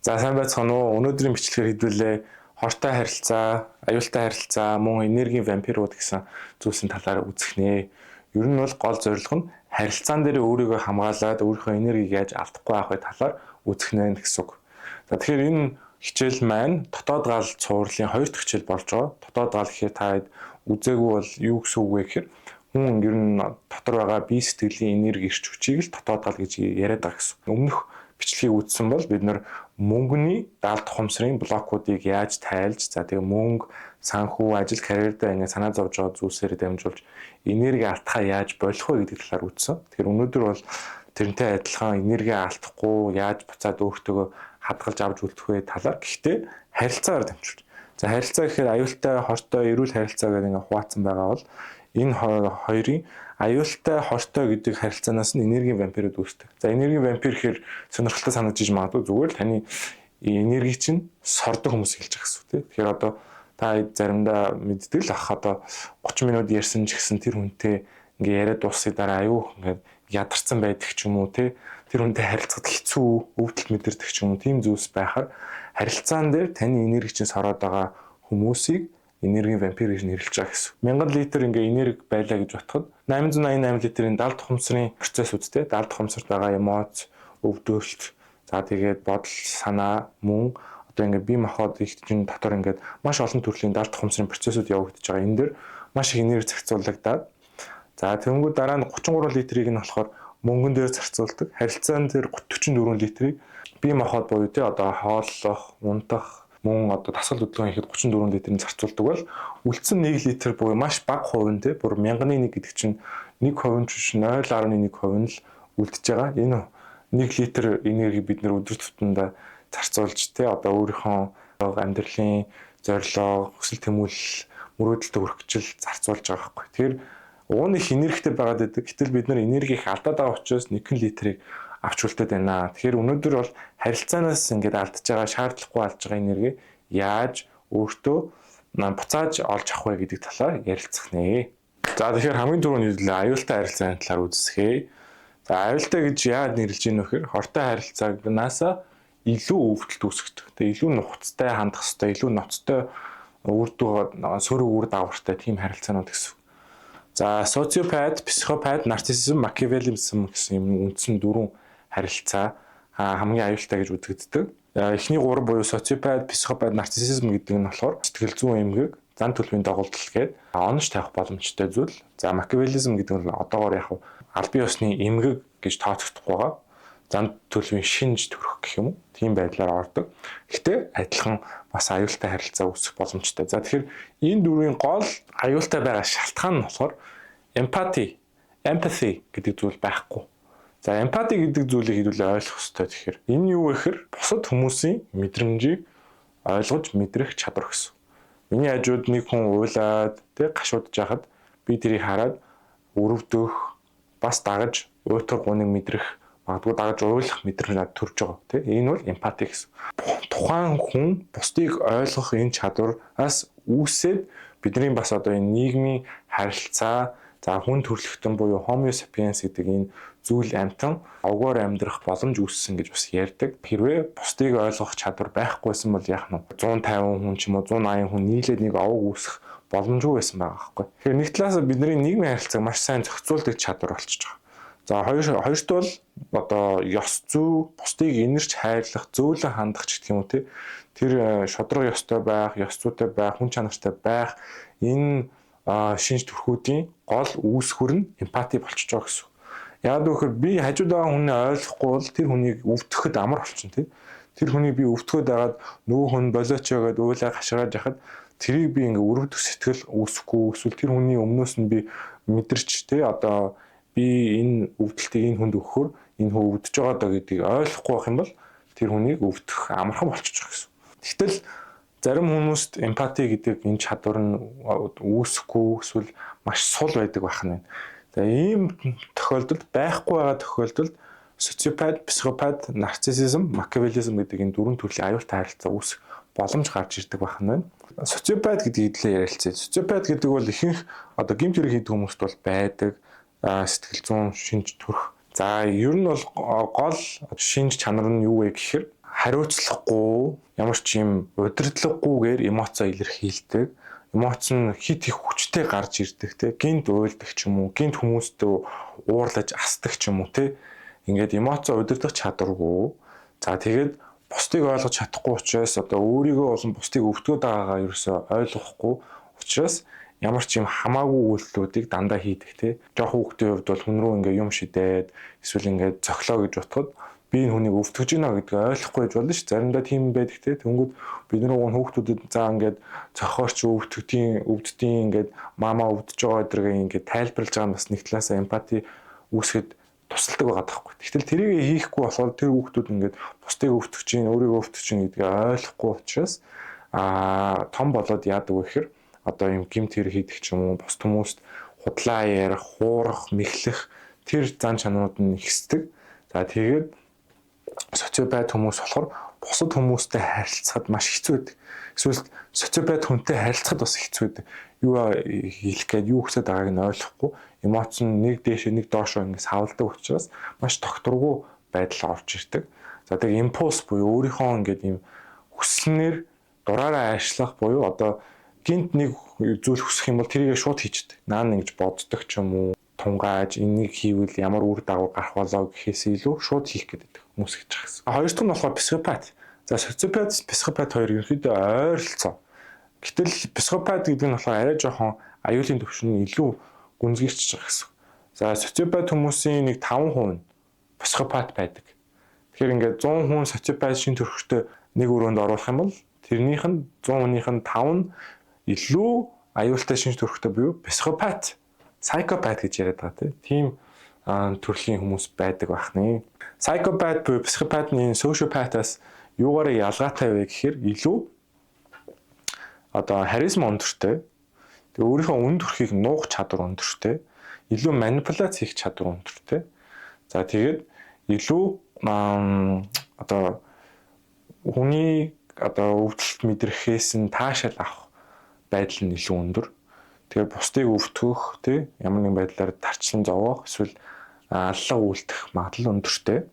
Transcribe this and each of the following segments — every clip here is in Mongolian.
За сайн байцгаана уу? Өнөөдрийн бичлэгээр хэдвүлээ хортой харилцаа, аюултай харилцаа, мөн энергийн вампирууд гэсэн зүйлсийн талаар үзэх нэ. Ер нь бол гол зорилго нь харилцаан дээр өөрийгөө хамгаалаад өөрийнхөө энергийг яаж алдахгүй авахын талаар үзэх нэ гэсэн үг. За тэгэхээр энэ хичээл маань дотоод гал цуурлын 2 дахь хичээл болж байгаа. Дотоод гал гэхээр та үзээгүй бол юу гэсэн үг вэ гэхээр хүн ер нь дотор байгаа бие сэтгэлийн энерги ирч хүчийг л дотоод гал гэж яриад байгаа гэсэн. Өмнөх бичлэгийг үзсэн бол бид нар мөнгөний даалт ухамсарын блокуудыг яаж тайлж, за тэгээ мөнгө, санхүү, ажил, карьердээ ингэ санаа зовж байгаа зүйлсээр дамжуулж энерги алдахаа яаж болох вэ гэдэг талаар үзсэн. Тэгэхээр өнөөдөр бол тэрнтэй адилхан энерги алдахгүй яаж буцаад өөртөө хадгалж авч үлдэх вэ талаар гэхдээ харилцаагаар дамжуулж. За харилцаа гэхээр аюултай, хортой, эрүүл харилцаа гэдэг ингэ хуваацсан байгаа бол энэ хоёрын аюултай, хортой гэдэг харилцаанаас нь энергийн вампирууд үүсдэг. За энергийн вампир гэхээр сонирхолтой санагдаж магадгүй зүгээр л таны энерги чинь сордог хүмүүс хэлж байгаа гэсэн үг тийм. Тэгэхээр одоо та заримдаа мэддэг л ах одоо 30 минут ярьсан ч гэсэн тэр хүнтэй ингээ яриад дуусны дараа аюу ингээ ядарсан байдаг ч юм уу тийм. Тэр хүнтэй харилцахад хэцүү, өвдөлт мэдэрдэг ч юм уу тийм зүйлс байхаар харилцаан дээр таны энерги чинь сороод байгаа хүмүүсийг энергийн вампир гэж нэрлэж байгаа гэсэн. 1000 литр ингээ энерги байлаа гэж бодоход 888 литрийн даалт ухамсарын процессүүдтэй даалт ухамсарт байгаа эмоц, өвдөлт, за тэгээд бодол, санаа, мөн одоо ингээ бие махбод их чинь дотор ингээ маш олон төрлийн даалт ухамсарын процессүүд явагдаж байгаа. Энэ дэр маш их энерги зарцуулагдаад за тэнгүү дараа нь 33 литрийг нь болохоор мөнгөн дээр зарцуулдаг. Харилцаан дээр 44 литрийг бие махбод буюу те одоо хооллох, унтах мөн одоо дасгал хөдөлгөөн хийхэд 34 литрийн зарцуулдаг бол үлдсэн 1 литр буюу маш бага хувь нь те бүр 1000-ны 1 гэдэг чинь 1% ч 0.1% нь л үлдэж байгаа. Энэ 1 литр энерги бид нэр өдөр тутамдаа зарцуулж те одоо өөрийнхөө амьдралын зорилго, хүсэл тэмүүлэл, мөрөөдөлтөд хүрэх гэж зарцуулж байгаа байхгүй. Тэгэхээр уг нь их энергитэй байгаад байдаг. Гэтэл бид нар энерги их алдаад байгаа учраас 1 литрийг авч үлдээд байна. Тэгэхээр өнөөдөр бол харилцаанаас ингээд алдж байгаа, шаардлагагүй алдж байгаа энерги яаж өөртөө буцааж олж авах вэ гэдэг талаар ярилцах нэ. За тэгэхээр хамгийн түрүүний хэлээ аюултай харилцааны талаар үзсгэе. За аюултай гэж яагаад нэрлэж ийм нөхөр хортой харилцаагнаасаа илүү өвдөлт үүсгдэг. Тэгээ илүү нухацтай хандах хэрэгтэй, илүү ноцтой үр дүн сөрөг үр дагавартай тийм харилцаанууд гэсэн. За социопат, психопат, нарциссизм, макиавелизм гэсэн юм үндсэн 4 харилцаа хамгийн аюултай гэж үзэгддэг. Эхний 3 буюу социопат, психопат, нарциссизм гэдэг нь болохоор сэтгэл зүйн эмгэг, зан төлөвийн доголдол гээд онош тавих боломжтой зүйл. За макиавелизм гэдэг нь одоогоор яг аль бие усны эмгэг гэж тооцогдох байгаа. Зан төлөвийн шинж төрөх гэх юм уу? Тийм байдлаар ордог. Гэхдээ адилхан бас аюултай харилцаа үүсэх боломжтой. За тэгэхээр энэ дөрвийн гол аюултай байгаа шалтгаан нь болохоор empathy гэдэг зүйл байхгүй. За эмпати гэдэг зүйлийг хэдүүлээ ойлгох хэрэгтэй. Тэгэхээр энэ юу вэ гэхээр бусад хүмүүсийн мэдрэмжийг ойлгож мэдрэх чадвар гэсэн. Миний хажууд нэг хүн уйлаад тэг гашуудж яхад би тэрийг хараад өрөвдөх, бас дагаж уйтар гуныг мэдрэх, магадгүй дагаж уйлах мэдрэмж надад төрж байгаа. Тэг энэ бол эмпати гэсэн. Тухайн хүн бусдыг ойлгох энэ чадвараас үүсээд бидний бас одоо энэ нийгмийн харилцаа, за хүн төрөлхтөн буюу Homo sapiens гэдэг энэ зүйл амтан овгоор амьдрах боломж үүссэн гэж бас ярьдаг. Хэрвээ бусдыг ойлгох чадвар байхгүйсэн бол яах нь 150 хүн ч юм уу 180 хүн нийлээд нэг овог үүсэх боломжгүй байсан байгаа байхгүй. Тэгэхээр нэг талаас бидний нийгмийн харилцааг маш сайн зохицуулдаг чадвар болчихж байгаа. За хоёрт бол одоо ёс зүй, бусдыг инэрч хайрлах, зөөлөн хандах ч гэх юм уу тэр шудраг ёстой байх, ёс зүйтэй байх, хүн чанартай байх энэ шинж төрхүүдийн гол үүсгэр нь эмпати болчихж байгаа гэсэн. Яг үхээр би хажууд байгаа хүнээ ойлгохгүй бол тэр хүнийг өвдөхөд амар болчихно тийм. Тэр хүнийг би өвдөхөд байгаад нөгөө хүн болооч яагаад уйлаа гашраад яхад тэрийг би ингээ өрөвдөх сэтгэл үүсэхгүй эсвэл тэр хүний өмнөөс нь би мэдэрч тий одоо би энэ өвдөлтийг энэ хүнд өгөхөөр энэ хүн өвдөж байгаа даа гэдгийг ойлгохгүй байх юм бол тэр хүнийг өвдөх амархан болчихж байгаа гэсэн. Тэгтэл зарим хүмүүст эмпати гэдэг энэ чадвар нь үүсэхгүй эсвэл маш сул байдаг байх нь. За ийм тохиолдолд байхгүй байгаа тохиолдолд социопат, психопат, нарциссизм, макиавелизм гэдэг энэ 4 төрлийн аюултай харилцаа үүсэх боломж гарч ирдэг байх нь байна. Социопат гэдгийг хэлээ ярилцъя. Социопат гэдэг бол ихэнх одоо гэмт хэрэг хийдэг хүмүүст бол байдаг сэтгэл зүйн шинж төрх. За ер нь бол гол шинж чанар нь юу вэ гэхээр хариуцлахгүй ямар ч юм удирдлаггүйгээр эмоцоо илэрхийлдэг. Эмоц нь хит их хүчтэй гарч ирдэг те. Гинт уйлдаг ч юм уу, гинт хүмүүстэй уурлаж асдаг ч юм уу те. Ингээд эмоцоо удирдах чадваргүй. За тэгээд бусдыг ойлгож чадахгүй учраас одоо өөрийгөө болон бусдыг өвтгöd байгаагаа ерөөсөй ойлгохгүй учраас ямар ч юм хамаагүй үйлдэлүүдийг дандаа хийдэг те. Жохо хүүхдийн хувьд бол хүн рүү ингээ юм шидээд эсвэл ингээ зөглөө гэж утгад би энэ хүнийг өвтгөж гинэ гэдгийг ойлгохгүй байж болно ш. Заримдаа тийм байдаг те. Тэнгүүд бид нар хүүхдүүдэд за ингээд зохиорч өвддөйн ингээд мама өвдөж байгаа гэдгийг ингээд тайлбарлаж байгаа нь бас нэг талаасаа эмпати үүсгэхэд тусалдаг байгаа таахгүй. Тэгтэл тэрийг хийхгүй болохоор тэр хүүхдүүд ингээд бусдыг өвтгөж чинь өөрийгөө өвтгөж чинь гэдгийг ойлгохгүй учраас том болоод яадаг вэ гэхээр одоо юм гимт хэрэг хийдэг ч юм уу бус хүмүүст худлаа ярих, хуурах, мэхлэх тэр зан чанарууд нь ихсдэг. За тэгээд социопат хүмүүс болохоор бусад хүмүүстэй харилцахад маш хэцүү байдаг. Эсвэл социопат хүнтэй харилцахад бас хэцүү байдаг. Юу хийх гээд юу хүсэж байгааг нь ойлгохгүй эмоц нь нэг дээш нэг доош ингэ савлдаг учраас маш тогтворгүй байдал орж ирдэг. За тэгээ импульс буюу өөрийнхөө ингээд юм хүснээр дураараа ажиллах буюу одоо гинт нэг зүйл хүсэх юм бол тэрийг шууд хийчихдээ. Наан ингэж боддог ч юм уу тунгааж энийг хийвэл ямар үр дагавар гарах болоо гэхээс илүү шууд хийх гэдэг хүмүүс гэж байгаа гэсэн. Хоёр дахь нь болохоор психопат. За социопат, психопат хоёр ерөнхийдөө ойролцоо. Гэтэл психопат гэдэг нь болохоор арай жоохон аюулын түвшин илүү гүнзгийрч байгаа гэсэн. За социопат хүмүүсийн нэг 5% психопат байдаг. Тэгэхээр ингээд 100 хүн социопат шин төрхтэй нэг өрөөнд оруулах юм бол тэрнийх нь 100 хүнийх нь 5 нь илүү аюултай шин төрхтэй буюу психопат, psychopath гэж яриад байгаа тийм төрлийн хүмүүс байдаг бахны. Psychopath буюу психопатны sociopath-аас юугаараа ялгаатай вэ гэхээр илүү одоо харизма өндөртэй. Тэгээ өөрийнхөө үн төрхийг нуух чадвар өндөртэй. Илүү манипуляц хийх чадвар өндөртэй. За тэгээд илүү одоо хүний одоо өвдөлт мэдрэхээс нь таашаал авах байдал нь илүү өндөр. Тэгэхээр бусдыг өвтгөх тий ямар нэгэн байдлаар тарчлан зовоох эсвэл аллаа үлдэх магадлал өндөртэй.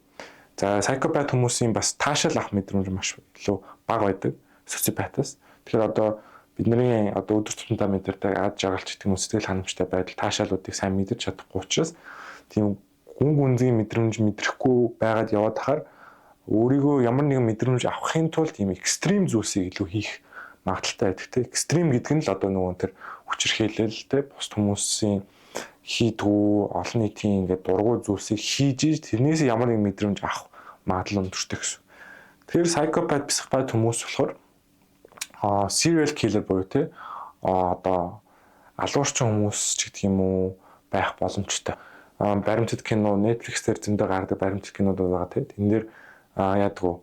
За psychopath хүмүүсийн бас таашаал авах мэдрэмж маш илүү бага байдаг социопатаас. Тэгэхээр одоо бидний одоо өдөр тутмдаа мэдэрдэг ад жаргалч гэдэг сэтгэл ханамжтай байдал таашаалуудыг сайн мэдэрч чадахгүй учраас тийм гүн гүнзгий мэдрэмж мэдрэхгүй байгаад яваад хахаар өөрийгөө ямар нэгэн мэдрэмж авахын тулд ийм экстрим зүйлсийг илүү хийх магадaltaй байдаг тийм экстрим гэдэг нь л одоо нөгөө тэр хүчирхийлэл тийм бус хүмүүсийн хийдгүү олон нийтийн ингээд дургуй зүйлсийг хийж тэрнээс ямар нэгэн мэдрэмж авах магадлал өндөртэй гэсэн. Тэгэхээр psychopath, psikopat хүмүүс болохоор serial killer буюу те одоо алуурчин хүмүүс ч гэдэг юм уу байх боломжтой. Баримтат кино Netflix дээр зөндөө гардаг баримтат кинод байгаа те. Тэн дээр яадгүй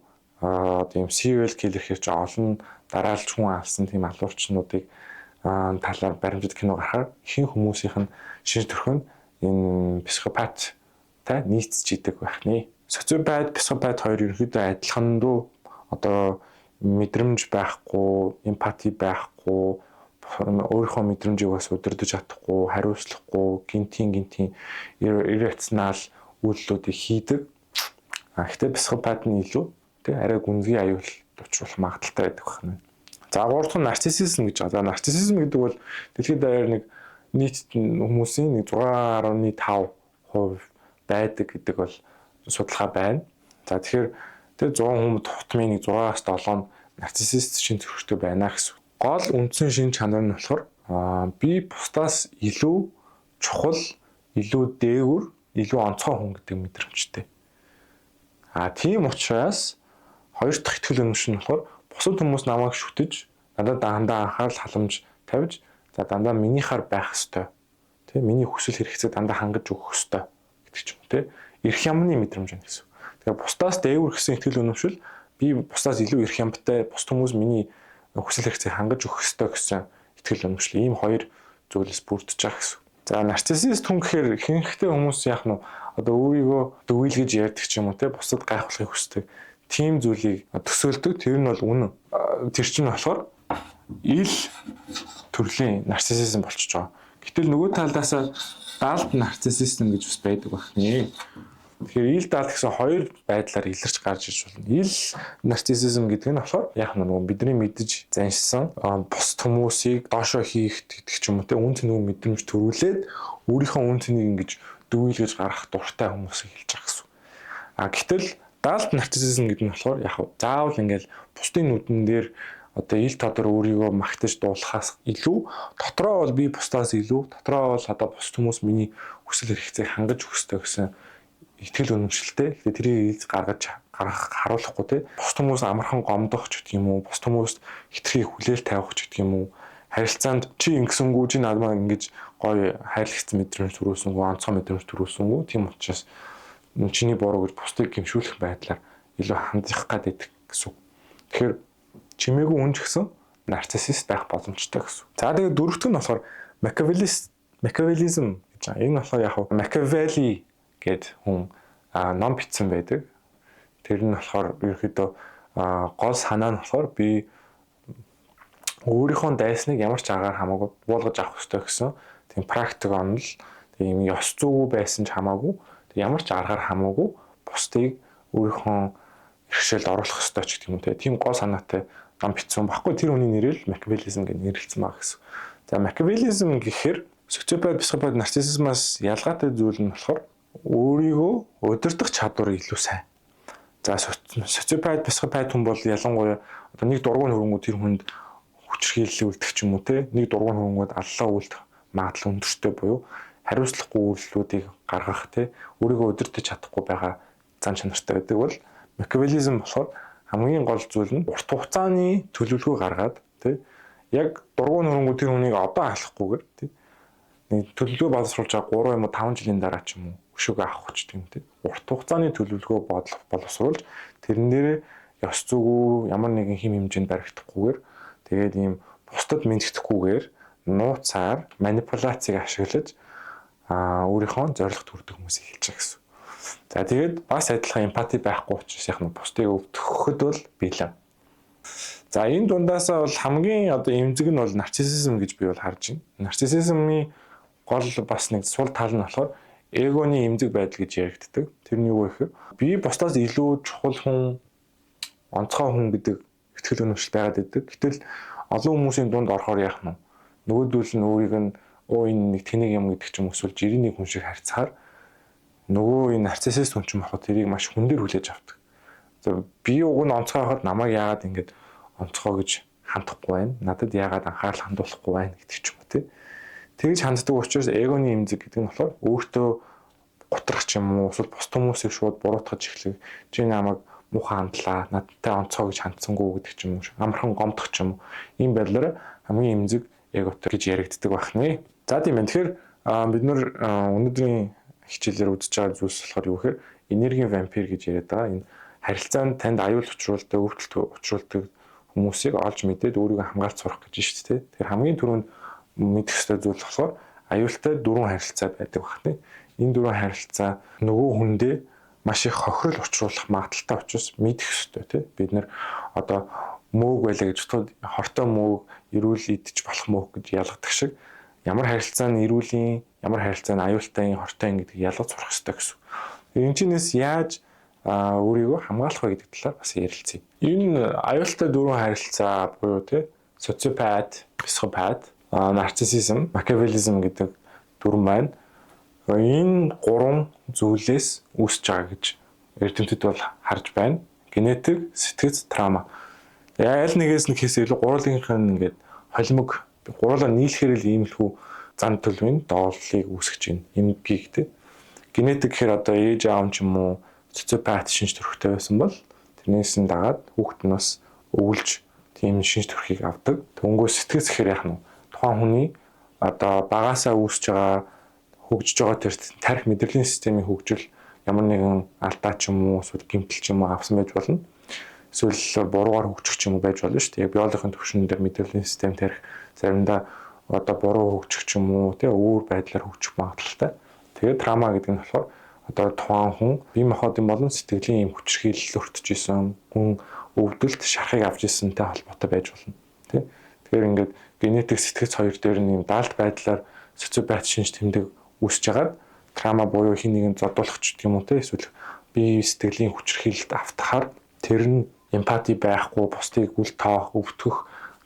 тийм serial killer хэрэг чи олон дараалж хүн алсан тийм алуурчнуудыг талаар баримтат кино гарахаар ихэнх хүмүүсийнх нь шинж төрх нь энэ психопаттай нийцж идэг байх нэ. Социопат, психопат хоёр ерөнхийдөө адилхан дөө одоо мэдрэмж байхгүй, эмпати байхгүй, өөрийнхөө мэдрэмжийг бас удирдах чадахгүй, хариуцлахгүй, гинтийн иррационал үйлдэлүүдийг хийдэг. Гэхдээ психопат нь илүү тий арай гүнзгий аюул учруулах магадaltaй байдаг байна. За гурав дахь нь нарциссизм гэж байгаа. За нарциссизм гэдэг бол дэлхийд даяар нэг нийт хүмүүсийн 6.5% байдаг гэдэг бол судалгаа байна. За тэгэхээр тэр 100 хүн тутмын 6-аас 7 нарциссист шин төрхтэй байна гэсэн. Гол үндсэн шин чанар нь болохоор би бусдаас илүү чухал, илүү дээгүр, илүү онцгой хүн гэдэг мэдрэмжтэй. Тийм учраас хоёр дахь итгэл үнэмш нь болохоор бусад хүмүүс намайг шүтэж, дандаа анхаарал халамж тавьж, за дандаа минийхаар байх ёстой. Тэ миний хүсэл хэрэгцээ дандаа хангаж өгөх ёстой гэдэг ч юм уу, тэ. Эрх ямны мэдрэмж байна гэсэн. Тэгэхээр бусдаас дээгүр гэсэн итгэл үнэмшил би бусдаас илүү эрх ямтай, бусд хүмүүс миний хүсэл хэрэгцээг хангаж өгөх ёстой гэсэн итгэл үнэмшил. Ийм хоёр зүйлээс бүрдэж байгаа гэсэн. За нарциссист хүн гэхээр ихэнхдээ хүмүүс яах нь одоо өөрийгөө дөвөөлгөж ярьдаг ч юм уу те бусдад гайхуулахыг хүсдэг. Тийм зүйлийг төсөөлдөг. Тэр нь бол үнэн. Тэр чинь болохоор ил төрлийн нарциссизм болчихж байгаа. Гэтэл нөгөө талдаас даалт нарциссизм гэж бас байдаг байна. Тэгэхээр ил даалт гэсэн хоёр байдлаар илэрч гарч иж болно. Ил нарциссизм гэдэг нь болохоор яг нөгөө бидний мэдж заншсан бус хүмүүсийг доошоо хийх гэдэг ч юм уу те үн цэнийг мэдрэмж төрүүлээд өөрийнхөө үн цэнийг ингэж дүгийлгэж гаргах дуртай хүмүүсийг хэлж байгаа гэсэн. Гэтэл даалт нарциссизм гэдэг нь болохоор яг заавал ингээл бусдын нүдэн дээр одоо ил тодор өөрийгөө магтаж дуулахаас илүү дотроо бол би бусдаас илүү дотроо бол одоо бус хүмүүс миний хүсэл эрхцээг хангаж өгөх ёстой гэсэн итгэл үнэмшилтэй. Тэгээд тэрийг гаргаж харуулахгүй те бус хүмүүс амархан гомдох ч гэдэг юм уу, бус хүмүүст хитрхи хүлээл тавих ч гэдэг юм уу, харилцаанд чи ингэсэнгүү чи надад ингэж гоё хайрлагцсан мэдрэмж төрүүлсэнгүү, онцгой мэдрэмж төрүүлсэнгүү. Тийм учраас чиний буруу гэж бусдыг гэмшүүлэх байдлаар илүү хандах гэдэг гэсэн. Тэгэхээр чимээгүй хүн ч гэсэн нарциссист байх боломжтой гэсэн. За тэгээд дөрөвт нь болохоор Макиавелизм гэж байгаа. Энэ болохоор яг Макиавелли гэд хүн ном бичсэн байдаг. Тэр нь болохоор ерөөхдөө гол санаа нь болохоор би өөрийнхөө дайсныг ямар ч аргаар хамаагүй буулгаж авах хэрэгтэй гэсэн тийм практик онол, тийм ёс зүйгүй байсан ч хамаагүй, ямар ч аргаар хамаагүй бусдыг өөрийнхөө иргэшэлд оруулах хэрэгтэй ч гэх юм те. Тийм гол санаатай ном бичсэн баггүй. Тэр хүний нэрэл Макиавелизм гэж нэрлэгдсэн байгаа гэсэн. За Макиавелизм гэхээр социопат, психопат, нарциссизмаас ялгаатай зүйл нь болохоор өөрийгөө удирдах чадвар илүү сайн. За социопат, психопат хүн бол ялангуяа одоо нэг дургуун хөрөнгөө тэр хүнд хүчрхийлэл үлдэх ч юм уу те, нэг дургуун хөрөнгөд аллаа үлдэх магадлал өндөртэй буюу хариуцлагагүй үйлдэлүүдийг гаргах те, өөрийгөө удирдах чадахгүй байгаа зан чанартай гэдэг бол Макиавелизм болохоор хамгийн гол зүйл нь урт хугацааны төлөвлөгөө гаргаад те, яг дургуун хөрөнгөө тэр хүнийг одоо алахгүйгээр те, нэг төлөвлөгөө боловсруулж байгаа 3 юм уу 5 жилийн дараа ч юм уу өшөөгөө авах ч тийм те. Урт хугацааны төлөвлөгөө боловсруулж тэрэн дээрээ ёс зүгөө ямар нэгэн хэм хэмжээнд баригдахгүйгээр тэгээд ийм бусдад мэддэхгүйгээр нууцаар манипуляцийг ашиглаж өөрийнхөө зорилго төрдөг хүмүүсийг хэлж байгаа гэсэн. За тэгээд бас адилхан эмпати байхгүй учраас яг нь бусдыг өвдөхөд бол биелэв. За энэ дундаасаа бол хамгийн одоо эмзэг нь бол нарциссизм гэж би бол харж байна. Нарциссизмын гол бас нэг сул тал нь болохоор эгоны эмзэг байдал гэж яригддаг. Тэр нь юу вэ гэхээр би бусдаас илүү чухал хүн, онцгой хүн гэдэг итгэл үнэмшил байгаад байдаг. Гэтэл олон хүмүүсийн дунд орохоор яах нь нөгөөдөл нь өөрийг нь энэ нэг тэнэг юм гэдэг ч юм эсвэл жирийн нэг хүн шиг харьцахаар нөгөө энэ нарциссист хүн ч юм ахад тэрийг маш хүн дээр хүлээж авдаг. За би уг нь онцгой хахад намайг яагаад ингэж онцгой гэж хандахгүй байна? Надад яагаад анхаарал хандуулахгүй байна гэдэг ч юм уу тий. Тэгж ханддаг учраас эгоны эмзэг гэдэг нь болохоор өөртөө готрах ч юм уу, эсвэл бус хүмүүсийг шууд буруутгаж эхлэх. Чи намайг муухай хандлаа, надтай онцгой гэж хандсангүй гэдэг ч юм уу, амархан гомдох ч юм уу. Ийм байдлаар хамгийн эмзэг эготой гэж яригддаг байна. За тийм байна. Тэгэхээр бид нар өнөөдрийн хичээлээр үзэж байгаа зүйлс болохоор юу гэхээр энергийн вампир гэж яриад байгаа. Энэ харилцаанд танд аюул учруулдаг, өвдөлт учруулдаг хүмүүсийг олж мэдээд өөрийгөө хамгаалж сурах гэж шүү дээ. Тэгэхээр хамгийн түрүүнд мэдэх ёстой зүйл болохоор аюултай дөрвөн харилцаа байдаг байна. Энэ дөрвөн харилцаа нөгөө хүндээ маш их хохирол учруулах магадaltaй учраас мэдэх ёстой тий. Бид нэр одоо мөөг байлаа гэж бодоход хортой мөөг эрүүл идэж болох мөөг гэж ялгадаг шиг ямар харилцаа нь эрүүлийн, ямар харилцаа нь аюултай, хортой гэдгийг ялгаж сурах ёстой гэсэн. Энэ чинээс яаж өөрийгөө хамгаалах вэ гэдэг талаар бас ярилцъя. Энэ аюултай дөрвөн харилцаа буюу тий социопат, психопат, нарциссизм, макиавелизм гэдэг дүрм байна. Энэ гурван зүйлээс үүсэж байгаа гэж эрдэмтэд бол харж байна. Генетик, сэтгэц, траума. Аль нэгээс нэг хэсэг илүү гурвынх нь ингээд холимог гурлаа нийлэхээр л иймэрхүү зан төлөвийн дооллыг үүсгэж байна. Энэ гихтэй. Генетик гэхээр одоо ээж аав ч юм уу социопат шинж төрхтэй байсан бол тэрнээс нь дагаад хүүхэд нь бас өвлж тийм шинж төрхийг авдаг. Тэнгүү сэтгэц гэхээр яах нь тухайн хүний одоо багаасаа үүсэж байгаа хөгжиж байгаа тэр тарих мэдрэлийн системийн хөгжил ямар нэгэн алдаа ч юм уу эсвэл гэмтэл ч юм уу авсан байж болно. Эсвэл буруугаар хөгжих ч юм уу байж болно шүү дээ. Яг биологийн төвшин дээр мэдрэлийн систем тарих заримдаа одоо буруу хөгжих ч юм уу тий өөр байдлаар хөгжих магадaltaй. Тэгээд траума гэдэг нь болохоор одоо тухайн хүн бие махбодын болон сэтгэлийн юм хүчрхийлэл өртөж исэн хүн өвдөлт шарахыг авч ирсэнтэй холбоотой байж болно тий. Тэгэхээр ингээд генетик сэтгэц хоёр дээр нь юм даалт байдлаар социопат шинж тэмдэг үүсэж хагаад драма буюу хин нэгэн зодуулах ч гэх юм уу те эсвэл бие сэтгэлийн хүчирхийлэлд автахаар тэр нь эмпати байхгүй, бусдыг үл тоох, өвтгөх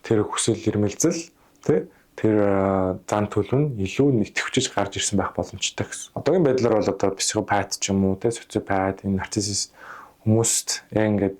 тэр хүсэл эрмэлзэл те тэр зан төлөв нь илүү нэтгэвчж гарч ирсэн байх боломжтой гэсэн. Одоогийн байдлаар бол одоо психопат ч юм уу те социопат, энэ нарциссист хүмүүст яг ингээд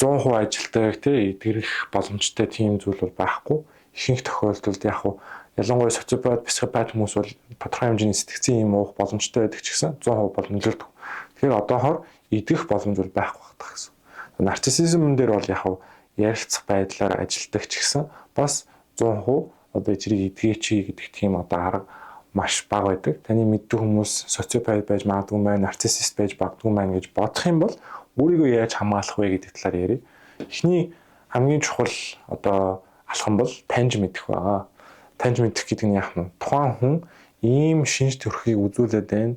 100% ажилтдаг те идэгрэх боломжтой тийм зүйл бол байхгүй. Ихэнх тохиолдолд яг хуу ялангуяа социопат, психопат хүмүүс бол тодорхой хэмжээний сэтгцийн юм уух боломжтой байдаг ч гэсэн 100% бол нөлөөлдөг. Тэгэхээр одоохоор идэх боломж бол байхгүй байна гэсэн. Нарциссизм дээр бол яг хуу ярилцах байдлаар ажилтдаг ч гэсэн бас 100% одоо эцрийг идгээчи гэдэг тийм одоо арга маш бага байдаг. Таны мэддэг хүмүүс социопат байж магадгүй байна, нарциссист байж магадгүй байна гэж бодох юм бол өөрийгөө яаж хамгаалах вэ гэдэг талаар ярив. Эхний хамгийн чухал одоо алхам бол таньж мэдэх байгаа. Таньж мэдэх гэдэг нь яах вэ? Тухайн хүн ийм шинж төрхийг үзүүлээд байна.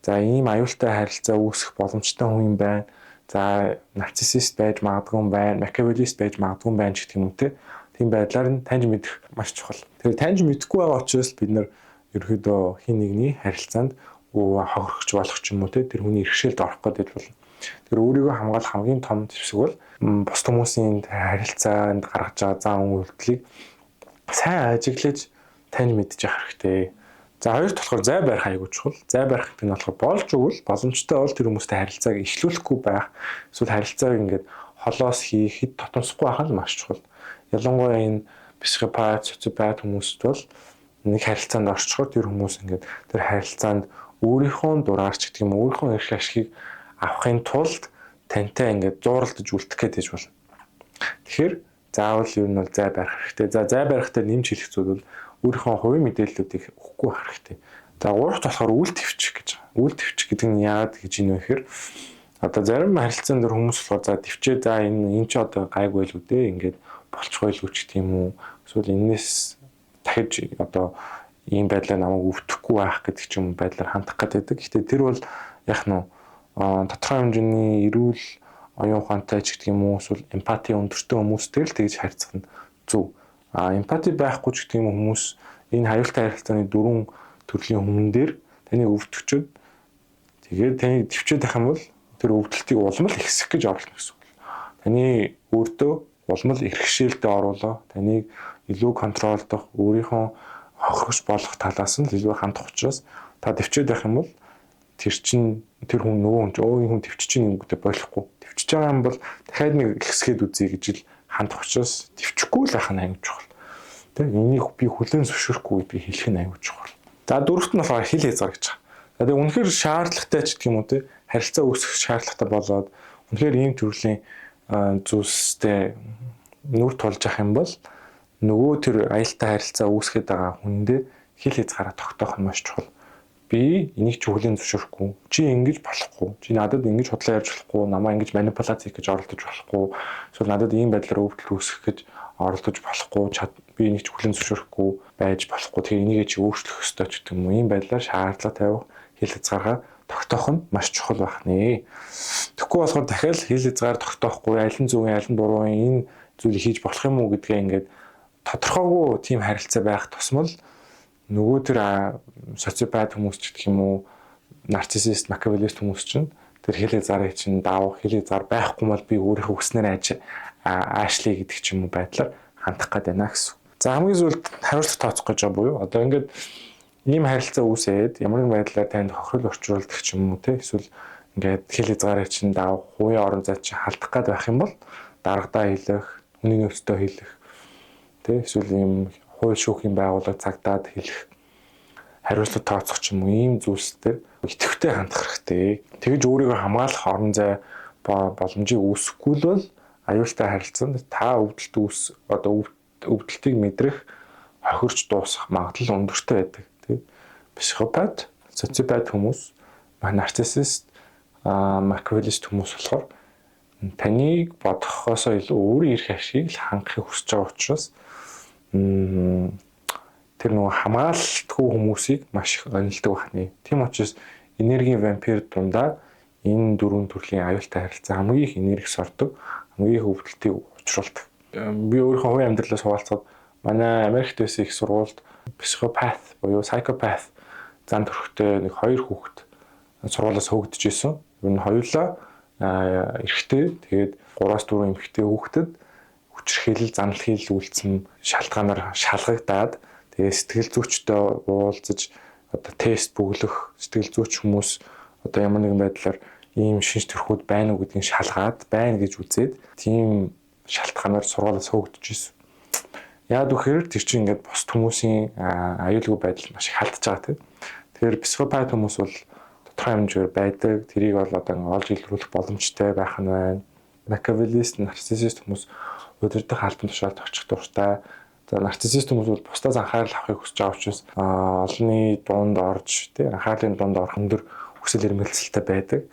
За ийм аюултай харилцаа үүсгэх боломжтой хүн юм байна. За нарциссист байж магадгүй байна, макиавеллист байж магадгүй байна гэх юм үү те. Тийм байдлаар нь таньж мэдэх маш чухал. Тэгэхээр таньж мэдэхгүй байгаа учраас бид нэр ерөөдөө хин нэгний харилцаанд хохирохч болох ч юм уу те тэр хүний иргэшээлд орох гэдэг бол тэр өөрийгөө хамгаалах хамгийн том зэвсэг бол бус хүмүүсийн харилцаанд гаргаж байгаа зан үйлдэлийг сайн ажиглаж таньж мэдж явах хэрэгтэй. За хоёрт болохоор зай барих аягүй чухал. Зай барих гэдэг нь болохоор болж өгвөл боломжтой бол тэр хүмүүстэй харилцааг эхлүүлэхгүй байх. Эсвэл харилцааг ингээд холоос хийх, хэд тотомсохгүй байх нь маш чухал. Ялангуяа энэ психопат, социопат хүмүүст бол нэг харилцаанд орчхоор тэр хүмүүс ингээд тэр харилцаанд өөрийнхөө дураарч гэдэг юм өөрийнхөө эрх ашигыг авахын тулд тантай ингээд зууралдаж үлдэх гэж болно. Тэгэхээр заавал юу нь бол зай барих хэрэгтэй. За зай барихтай нэмж хэлэх зүйл бол өөрийнхөө хувийн мэдээллүүдийг өгөхгүй байх хэрэгтэй. За гуравт болохоор үйл твчих гэж байгаа. Үйл твчих гэдэг нь яагаад гэж юм вэ гэхээр одоо зарим харилцаан дээр хүмүүс болохоор за твчээ за энэ ч одоо гайгүй л үү дээ ингээд болчихгүй л үуч гэх юм уу. Эсвэл энэс дахиж одоо ийм байдлаар намайг өвтөхгүй байх гэдэг ч юм байдлаар хандах гэдэг. Гэхдээ тэр бол яг нь тодорхой хэмжээний эрүүл оюун ухаантай ч гэдэг юм уу эсвэл эмпати өндөртэй хүмүүстэй л тэгж харьцах нь зөв. Эмпати байхгүй ч гэдэг юм хүмүүс энэ аюултай харилцааны дөрвөн төрлийн хүмүүн дээр таны өвтгчөд тэгээд таны төвчээд байх юм бол тэр өвдөлтийг улмал ихсэх гэж оруулах гэсэн үг. Таны өөртөө улмал иргэшээлтэд оруулаа. Таныг илүү контролдох, өөрийнхөө хохирогч болох талаас нь илүү хандах учраас та төвчээд байх юм бол тэр чин тэр хүн нөгөө хүн хүн төвчж чинь ингэдэ болохгүй. Төвчж байгаа юм бол дахиад нэг ихсгээд үзье гэж л хандах учраас төвчгүй л байх нь аюул чухал. Тэг энийг би хүлээн зөвшөөрөхгүй гэдгийг хэлэх нь аюул чухал. За дөрөвт нь болохоор хил хязгаар гэж байгаа. За тэг үнэхээр шаардлагатай ч гэх юм уу те харилцаа үүсгэх шаардлагатай болоод үнэхээр ийм төрлийн зүйлстэй нүр тулж ах юм бол нөгөө тэр аюултай харилцаа үүсгэж байгаа хүндээ хил хязгаараа тогтоох нь маш чухал. Би энийг ч хүлээн зөвшөөрөхгүй. Чи ингэж болохгүй. Чи надад ингэж худлаа ярьж болохгүй. Намаа ингэж манипуляц хийх гэж оролдож болохгүй. Эсвэл надад ийм байдлаар өвдөл үүсгэх гэж оролдож болохгүй. Би энийг ч хүлээн зөвшөөрөхгүй байж болохгүй. Тэгээ энийг чи өөрчлөх ёстой ч гэдэг юм уу. Ийм байдлаар шаардлага тавих, хил хязгаараа тогтоох нь маш чухал байх нэ. Тэгэхгүй болохоор дахиад хил хязгаар тогтоохгүй, аль нь зөв, аль нь буруу энэ зүйлийг хийж болох юм уу гэдгээ ингээд тодорхойгүй тийм харилцаа байх тусмал нөгөө тэр социопат хүмүүс ч гэх юм уу нарциссист, макиавеллист хүмүүс чинь тэр хил хязгаарыг чинь даавах, хил хязгаар байхгүй бол би өөрийнхөө хүснээр аашлие гэдэг ч юм уу байдлаар хандах гээд байна гэсэн. За хамгийн сүүлд хариуцлага тооцох гэж байгаа буюу одоо ингээд ийм харилцаа үүсээд ямар нэгэн байдлаар танд хохирол орчуулдаг ч юм уу те эсвэл ингээд хил хязгаарыг чинь даавах, хувийн орон зай чинь халдах гээд байх юм бол дарагдаа хэлэх, хүний нөөцтэй хэлэх те эсвэл ийм хууль шүүхийн байгууллага цагдаад хэлэх хариуцлага тооцох ч юм уу ийм зүйлсээр идэвхтэй хандах хэрэгтэй. Тэгж өөрийгөө хамгаалах орон зай боломжийг үүсэхгүй л бол аюултай харилцаанд та өвдөлтийг мэдрэх хохирч дуусах магадлал өндөртэй байдаг. Тэг. Психопат, социопат хүмүүс, нарциссист, макиавеллист хүмүүс болохоор таныг бодохоосоо илүү өөрийн эрх ашигыг л хангахыг хүсэж байгаа учраас тэр нөгөө хамгаалтгүй хүмүүсийг маш их онилдог байна. Тийм учраас энергийн вампир дундаа энэ дөрвөн төрлийн аюултай харилцаа хамгийн их энерги сордог, хамгийн их өвдөлтийг учруулдаг. Би өөрийнхөө хувийн амьдралаас хуваалцаад манай Америкт байсан их сургуульд психопат буюу psychopath зан төрхтэй нэг 2 хүүхэд сургуулиас хөөгдөж исэн. Ер нь хоёулаа эрэгтэй, тэгээд 3-4 эмэгтэй хүүхдэд хүчирхийлэл, занал хийл үйлдсэн шалтгаанаар шалгагдаад тэгээд сэтгэл зүйчтэй уулзаж одоо тест бөглөх сэтгэл зүйч хүмүүс одоо ямар нэгэн байдлаар ийм шинж төрхүүд байна уу гэдгийг шалгаад байна гэж үзээд тийм шалтгаанаар сургуулиас хөөгдөж исэн. Яг үхээр тэр чинь ингээд бос хүмүүсийн аюулгүй байдал маш их халтж байгаа тийм. Тэгэхээр психопат хүмүүс бол тодорхой хэмжээгээр байдаг. Тэрийг бол одоо олж илрүүлэх боломжтой байх нь байна. Макиавеллист, нарциссист хүмүүс удирдах албан тушаалд очих дуртай. За нарциссист хүмүүс бол бусдаас анхаарал авахыг хүсэж байгаа учраас олонний дунд орж тийм анхаарлын дунд орох өндөр хүсэл эрмэлзэлтэй байдаг.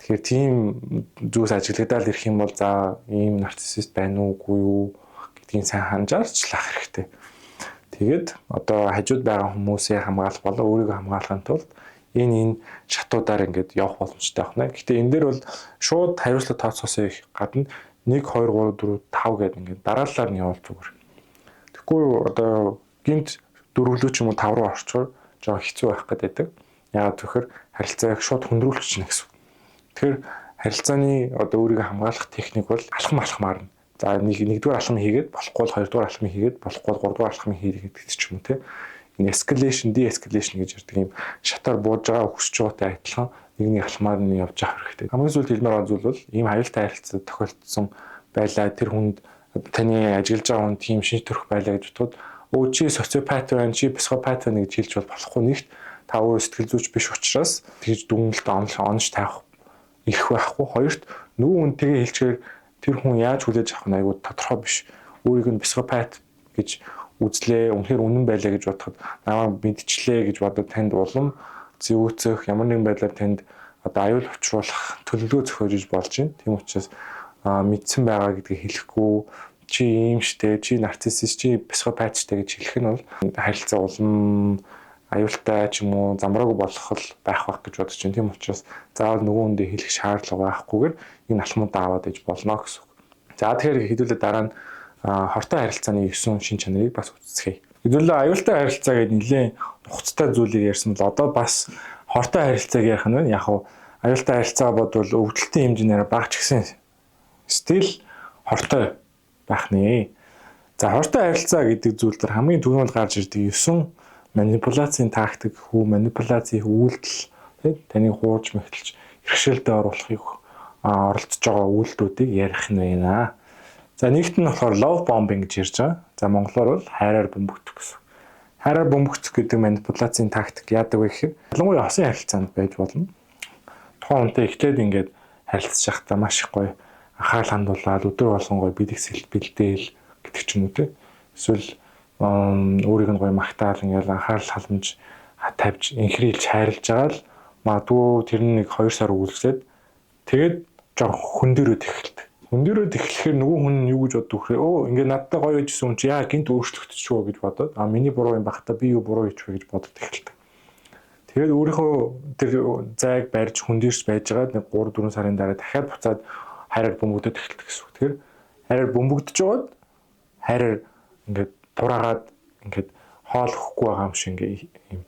Тэгэхээр тийм зүйлс ажиглагдаад ирэх юм бол за ийм нарциссист байна уугүй юу гэдгийг сайн ханжаарчлах хэрэгтэй. Тэгээд одоо хажууд байгаа хүмүүсээ хамгаалах болон өөрийгөө хамгаалахын тулд энэ шатуудаар ингээд явах боломжтой байна. Гэхдээ энэ дээр бол шууд хариуцлага тооцоосоо их гадна 1 2 3 4 5 гэдэг ингээд дараалалаар нь явуул зүгээр. Тэгэхгүй одоо гинт дөрвөлөө ч юм уу 5 руу орчхоор жоо хэцүү байх гэдэг. Яагаад тэгэхээр харилцааг шууд хөндрүүлчихнэ гэсэн. Тэгэхээр харилцааны одоо өөрийгөө хамгаалах техник бол алхамаар нь. За нэгдүгээр алхам хийгээд болохгүй бол хоёрдугаар алхам хийгээд болохгүй бол гуравдугаар алхам хийгээд гэдэг ч юм уу те. Энэ escalation, de-escalation гэж ярддаг юм шатаар бууж байгаа өсөж байгаатай адилхан нэгний алхмаар нь явж явах хэрэгтэй. Хамгийн сүүлд хэлмээр байгаа зүйл бол ийм аюултай харилцаа тохиолдсон байлаа тэр хүнд таны ажиллаж байгаа хүн тийм шинж төрөх байлаа гэж бодоход өө чи социопат байна, чи психопат байна гэж хэлж бол болохгүй нэгт та өөрөө сэтгэл зүйч биш учраас тэгж дүгнэлт онж таах ирэх байхгүй. Хоёрт нөгөө хүн тэгээ хэлчихээр тэр хүн яаж хүлээж авах нь айгүй тодорхой биш. Өөрийг нь психопат гэж үзлээ, үнэхээр үнэн байлаа гэж бодоход намайг мэдчихлээ гэж бодоод танд улам зөөцөх ямар нэгэн байдлаар танд одоо аюул учруулах төлөвлөгөө зохиож болж байна. Тийм учраас мэдсэн байгаа гэдгийг хэлэхгүй чи ийм штэ, чи нарциссист, чи психопат штэ гэж хэлэх нь бол харилцаа улам аюултай ч юм уу замраагүй болох байх гэж бодож байна. Тийм учраас заавал нөгөө хүндээ хэлэх шаардлага байхгүйгээр энэ алхмуудаа аваад иж болно гэсэн. За тэгэхээр хэдүүлээ дараа нь хортой харилцааны 9 шин чанарыг бас үздэсгэе. Хэдүүлээ аюултай харилцаа гэдэг нэлээд нухацтай зүйлийг ярьсан бол одоо бас хортой харилцааг ярих нь байна. Яг нь аюултай харилцаа бодвол өвдөлтийн хэмжээр багч гисэн стил хортой байх нэ. За хортой харилцаа гэдэг зүйл дээр хамгийн түрүүнд гарч ирдэг 9 манипуляцийн тактик, манипуляцийн үйлдэл, таны хуурж мэгтэлж хэрэгшээлдээ оруулахыг оролцож байгаа үйлдэлүүдийг ярих нь байна. За нэгт нь болохоор love bombing гэж ярьж байгаа. За монголоор бол хайраар бөмбөгдөх гэсэн. Хайраар бөмбөгдөх гэдэг манипуляцийн тактик яадаг вэ гэхээр ялангуяа хосын харилцаанд байж болно. Тухайн хүнтэй эхлээд ингээд харилцаж байхдаа маш их гоё анхаарал хандуулаад өдөр болгон гоё бэлгэсэл бэлдээл гэдэг ч юм уу те. Эсвэл өөрийг нь гоё магтаал ингээд анхаарал халамж тавьж инхрийлж хайрлаж байгаа л магадгүй тэр нэг 2 сар үргэлжлээд тэгээд жоо хөндөрөөд эхэлдэг. Хөндөрөөд эхлэхээр нөгөө хүн юу гэж боддог вэ? Ингээд надтай гоё байжсэн хүн чи яа гинт өөрчлөгдчихвөө гэж бодоод миний буруу юм бахта би юу буруу хийчихвэ гэж бодод эхэлдэг. Тэгээд өөрийнхөө тэр зайг барьж хөндөрч байжгаад нэг 3-4 сарын дараа дахиад буцаад хайраар бөмбөгдөд эхэлдэг гэсэн үг. Тэгэхээр хайраар бөмбөгдөж жоод хайраар ингээд бураагаад ингээд хоол өгөхгүй байгаа юм шиг ингээд юм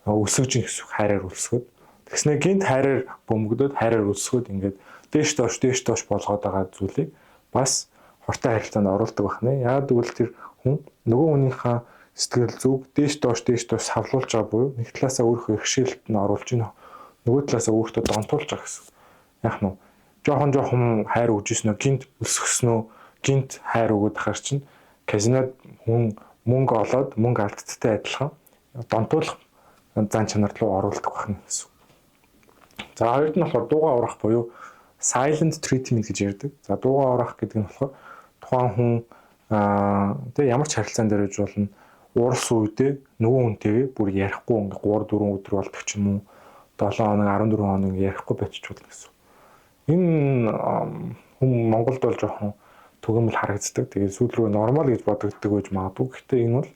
өсөж ин гэсэн хайраар үлсгөөд тэгснэ гинт хайраар бөмбөгдөд хайраар үлсгөөд ингээд дээш доош болгоод байгаа зүйлийг бас хортой харилцаанд оруулдаг байна. Яагаад гэвэл тэр хүн нөгөө хүнийхээ сэтгэл зүг дээш доош савлуулж байгаа буюу нэг талаасаа өөрийнхөө иргэшээлт нь оруулж ийн нөгөө талаасаа өөртөө донтуулж байгаа гэсэн. Яг нь жоохон хайр өгжсэн нөө гинт өсгснөө гинт хайр өгöd ахаар чинь казинод хүн мөнгө олоод мөнгө алдцтай адилхан донтуулах зан чанар руу оруулдаг байна гэсэн. За хоёрд нь болохоор дуугаа урах буюу silent treatment гэж ярьдаг. За дуугаа урах гэдэг нь болохоор тухайн хүн тэгээ ямар ч харилцаан дээр үж болно уурс үедээ нөгөө хүнтэйгээ бүр ярихгүй ингээ 3-4 өдөр болдог ч юм уу 7 хоног 14 хоног ярихгүй байчих болно гэсэн. Энэ хүн Монголд бол жоохон түгээмэл харагддаг. Тэгээд сүүл рүү нормал гэж бодогддог гэж магадгүй. Гэхдээ энэ бол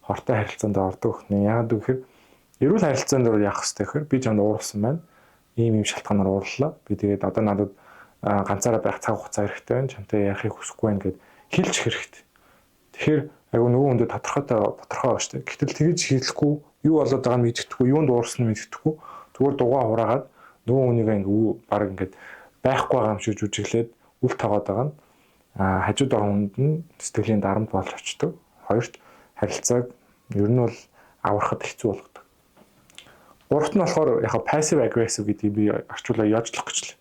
хортой харилцаанд ордог хнэ. Яагаад гэвэл эрүүл харилцаанд бол яах вэ гэхээр би чамд уурсан байна. Ийм шалтгаанаар уурлаа. Би тэгээд одоо надад ганцаараа байх цаг хугацаа хэрэгтэй байна. Чамтай яахыг хүсэхгүй байна гэд хэлж хэрэгтэй. Тэгэхээр айгу нөгөө хүндээ тодорхой ба штэ. Гэтэл тэгж хэлэхгүй юу болоод байгааг нь мэддэхгүй, юунд дуурсан нь мэддэхгүй. Зүгээр дугаа хураагаад нөгөө хүнийг ингээ баг ингээд байхгүй байгаа юм шиг жүжиглээд үл тоогоод байгаа нь хажууд байгаа хүнд нь сэтгэлийн дарамт болж очдог. Хоёрт харилцааг ер нь бол аврахад хэцүү болгодог. Гуравт нь болохоор яг passive aggressive гэдгийг би орчуулаад яажлах гэж л.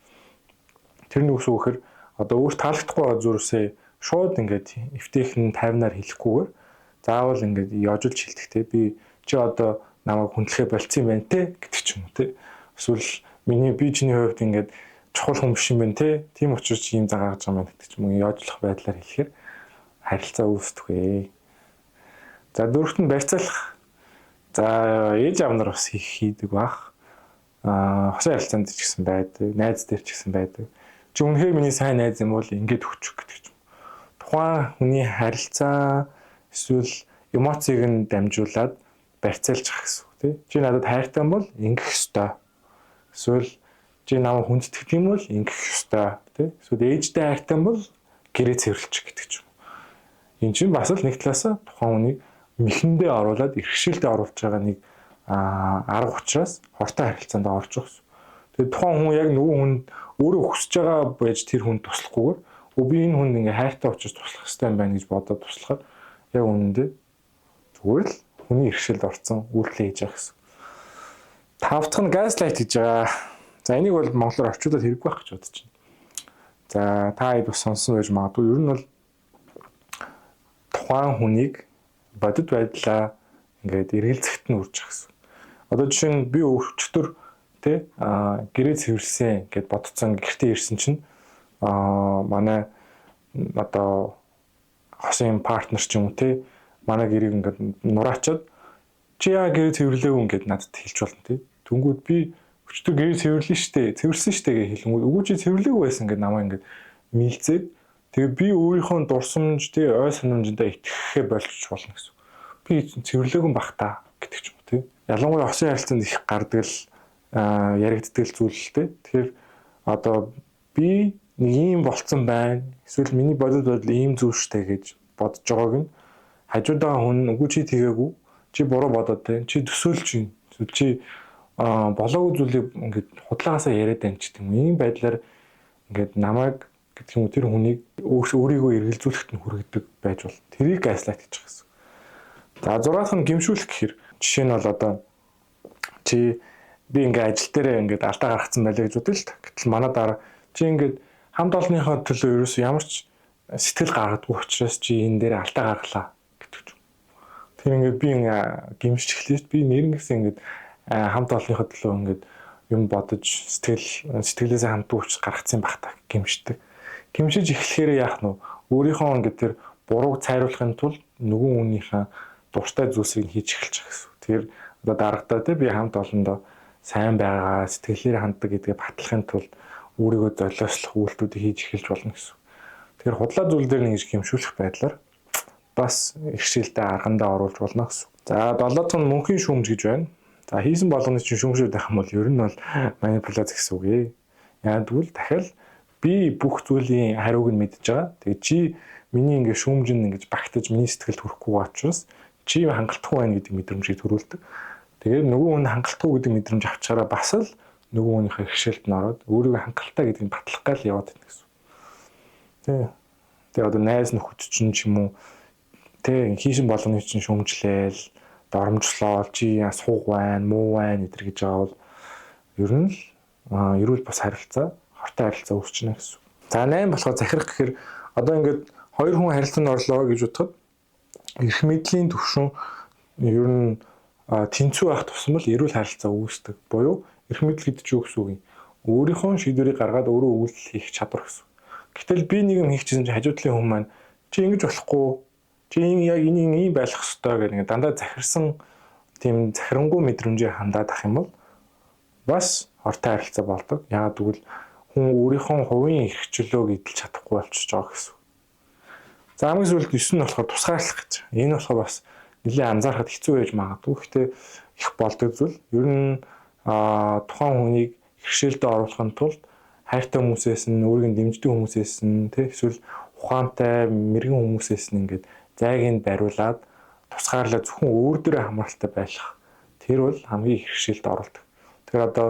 Тэр нь үсүү гэхээр одоо өөрт таалагдахгүй байгаа зүйлсээ шууд ингээд эвтэйхэн тайвнаар хэлэхгүйгээр заавал ингээд яажулж хэлдэг те. Би чи одоо намайг хүндлэхэ болцсон юм байна те гэдэг ч юм уу те. Эсвэл би чиний хувьд ингээд чухал хүн биш юм байна те. Тийм учраас чи ийм зан гаргаж байгаа юм гэдэг ч юм уу яажлах байдлаар хэлэхээр харилцаа үүсдэг вэ. За дөрөвт нь барьцаалах. За ээж аав нар бас хийдэг бах. Хосын харилцаанд ч гэсэн байдаг, найз дээр ч гэсэн байдаг. Чи үнэхээр миний сайн найз юм бол ингэж өгчих гэдэг юм. Тухайн хүний харилцаа эсвэл эмоцийг нь дамжуулаад барьцаалж ах гэсэн үг тий. Чи надад хайртай бол ингэх ёстой. Эсвэл чи намайг хүнддэг юм бол ингэх ёстой тий. Эсвэл ээжтэй хайртай бол гэрээ цэвэрлчих гэдэг юм. Энд чинь бас л нэг талаасаа тухайн хүнийг мэхэндээ оруулаад иргэшээлтэд оруулж байгаа нэг арга учраас хортой харилцаанд орж байгаа гэсэн. Тэгээд тухайн хүн яг нөгөө хүн өөрөө хүсэж байгаа байж тэр хүн туслахгүйгээр би энэ хүнд ингээ хайртай учраас туслах хэрэгтэй юм байна гэж бодоод туслахад яг үнэндээ зүгээр л хүний иргэшээлд орсон үйлдэл хийж байгаа гэсэн. Тавдах нь gaslight гэж байгаа. За энийг бол монголоор орчуулаад хэрэггүй байх гэж бодож байна. За та хэд бас сонсон байж магадгүй. Ер нь бол тухайн хүнийг бодит байдлаа ингээд эргэлзэхт нь үрж байгаа гэсэн. Одоо жишээ нь би өвчтөр тэ гэрээ цэвэрлсэн гэд бодцсон гэртээ ирсэн чинь манай одоо хосын партнер ч юм уу тэ манай гэрийг ингээд нураачаад чи яа гэрээ цэвэрлээгүй ингээд надад хэлж болно тэ. Түнгүүд би өвчтөр гэрээ цэвэрлэн штэ цэвэрсэн штэ гэж хэлэнгүүт үгүй чи цэвэрлээгүй байсан ингээд намайг ингээд мэлзээд тэгээ би өөрийнхөө дурсамж тэ ой санамжтай итгэхээ болчих болно гэсэн. Би цэвэрлээгүй бах та гэдэг ч юм уу тэ. Ялангуяа хосын харилцаанд их гардаг л яригддаг зүйл л тэ. Тэгэхээр одоо би нэг юм болцсон байна. Эсвэл миний бодит бодол ийм зүйл штэ гэж бодож байгааг нь хажуудаага хүн үгүй чи тэгээгүй. Чи буруу бодоод тэ. Чи төсөөлж байна. Чи болоогүй зүйлийг ингээд худлаагаасаа яриад байна ч гэдэг юм. Ийм байдлаар ингээд намайг гэдэг юм тэр хүнийг өөрийгөө эргэлзүүлэхэд нь хүргэдэг байж бол тэрийг gaslight гэж байгаа юм. За 6-ах нь гимшүүлэх гэхээр жишээ нь бол одоо чи би ингээд ажил дээрээ ингээд алдаа гаргацсан байлаа гэж бодъё л та. Гэтэл манай дараа чи ингээд хамт олонныхоо төлөө ерөөсөө ямар ч сэтгэл гаргадаггүй учраас чи энэ дээр алдаа гаргалаа гэдэг ч. Тэр ингээд би гимшиж эхлэв. Би нэрнгэсэн ингээд хамт олонныхоо төлөө ингээд юм бодож сэтгэлээсээ хамт ууч гаргацсан бах та гимшдэг. Гимшиж эхлэхээр яах нь өөрийнхөө ингээд тэр бурууг цайруулахын тулд нөгөө хүнийхээ дуртай зүйлсийг хийж эхэлж байгаа гэсэн. Тэгэхээр одоо дарагдаа тий би хамт олондоо сайн байгаа сэтгэлээр ханддаг гэдгээ батлахын тулд өөрийгөө золиослох үйлдэлүүдийг хийж эхэлж болно гэсэн. Тэгэхээр худлаа зүйл дээр нэгж гимшүүлэх байдлаар бас иргэшээлтэй аргандаа оруулж болно гэсэн. За 7-р нь мөнхийн шүүмж гэж байна. За хийсэн болгоны чинь шүүмшүүд байх юм бол ер нь бол манипуляц гэсэн үг ээ. Яг тэгвэл дахиад би бүх зүйлийн хариуг нь мэдж байгаа. Тэгээ чи миний ингээ шүүмжин ингэж багтаж миний сэтгэлд хүрэхгүй учраас чи хангалтгүй байна гэдэг мэдрэмжийг төрүүлдэг. Тэгээд нөгөө хүн хангалтгүй гэдэг мэдрэмж авчаараа бас л нөгөө хүнийхээ хэрэгшээлд нь ороод өөрийгөө хангалттай гэдгийг батлах гал яваад байна гэсэн. Тэгээ одоо найз нөхөд чинь ч юм уу хийсэн болгоны чинь шүүмжлээл доромжлол чи сууг байна, муу байна гэдэр гэж байгаа бол ер нь л эрүүл бас харилцаа, хортой харилцаа үүсчихнэ гэсэн. За 8 болохоор захирах гэхээр одоо ингээд хоёр хүн харилцаанд орлоо гэж бодоход эрх мэдлийн түвшин ер нь тэнцүү байх тусам л эрүүл харилцаа үүсдэг. Буюу эрх мэдэл гэдэг чинь юу гэсэн үг юм? Өөрийнхөө шийдвэрийг гаргаад өөрөө үйлдэл хийх чадвар гэсэн. Гэтэл би нэг юм хийх гэсэн чинь хажуу талын хүн маань чи ингэж болохгүй. Чи яг энийг ийм байх ёстой гэдэг дандаа захирсан тийм захирангүй мэдрэмжээр хандаад ах юм бол бас хортой харилцаа болдог. Яагаад гэвэл хүн өөрийнхөө хувийн эрх чөлөөг эдэлж чадахгүй болчихж байгаа гэсэн. За хамгийн сүүлд 9 нь болохоор тусгаарлах гэж. Энэ болохоор бас нэлээд анзаарахад хэцүү байж магадгүй. Гэхдээ их болдог зүйл. Ер нь тухайн хүнийг хэрэгшээлдээ оруулахын тулд хайртай хүмүүсээс нь, өөрийг дэмждэг хүмүүсээс нь, эсвэл ухаантай, мэрэгэн хүмүүсээс нь ингээд зайгийг бариулаад тусгаарлаа зөвхөн өөр дөрөө хамааралтай байх Тэр бол хамгийн их хэрэгшээлд оруулдаг. Тэгэхээр одоо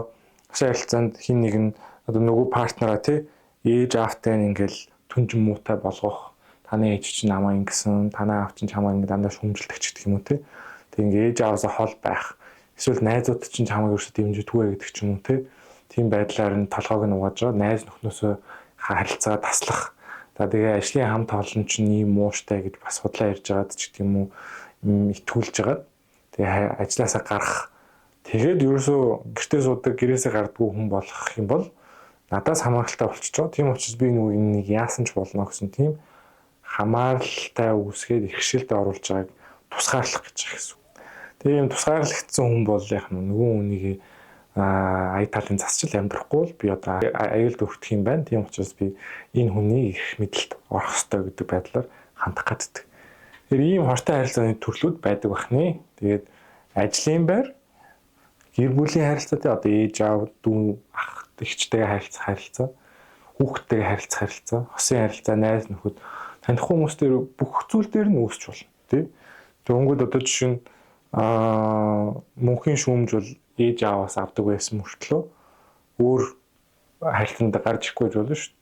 усан харилцаанд хин нэг нь одоо нөгөө партнераа тий ээж аавтай ингээл түнжин муутай болгох, таны ээж чинь намаа ингэсэн, танаа аав чинь чамаа ингэ дандаа шүмжилдэг ч гэх юм уу тий. Тэг ингээ ээж аавсаа хол байх. Эсвэл найзууд чинь чамайг ерөөсөө дэмждэггүй гэдэг ч юм уу тий. Тийм байдлаар нь толгойг нь угааж байгаа найз нөхнөөсөө харилцаа таслах. За тэгээ ажлын хамт олон чинь ийм мууштай гэж бас судлаа ярьж байгаад ч гэх юм уу итгүүлж байгаа. Тэгээ ажлаасаа гарах. Тэгээд ерөөсөө гэртээ суудаг гэрээсээ гардгүй хүн болох юм бол надаас хамааралтай болчихж байгаа. Тийм учраас би нөгөө энийг яасан ч болно гэсэн тийм хамааралтай үүсгээд хэрэгшээлд оруулж байгааг тусгаарлах гэж байгаа гэсэн. Тэгээ юм тусгаарлагдсан хүн бол яг нөгөө хүнийг ая талын засчил амьдрахгүй бол би одоо аюулд өртөх юм байна. Тийм учраас би энэ хүний их мэдлэлд орох ёстой гэдэг байдлаар хандах гэдэг. Тэр ийм хортой харилцааны төрлүүд байдаг бахны. Тэгээд ажлын байр, гэр бүлийн харилцаатай одоо ээж аав, дүү, ах, эгчтэйгээ харилцаа, хүүхдтэйгээ харилцаа, хосын харилцаа, найз нөхөд таних хүмүүс дээр бүх зүйл дээр нь үүсч болно. Тий. Тэгвэл одоо жишээ нь мөнхийн шүүмж бол ээж ааваас авдаг байсан мөртлөө өөр харилцаанд гарч ирэхгүй болно шүү дээ.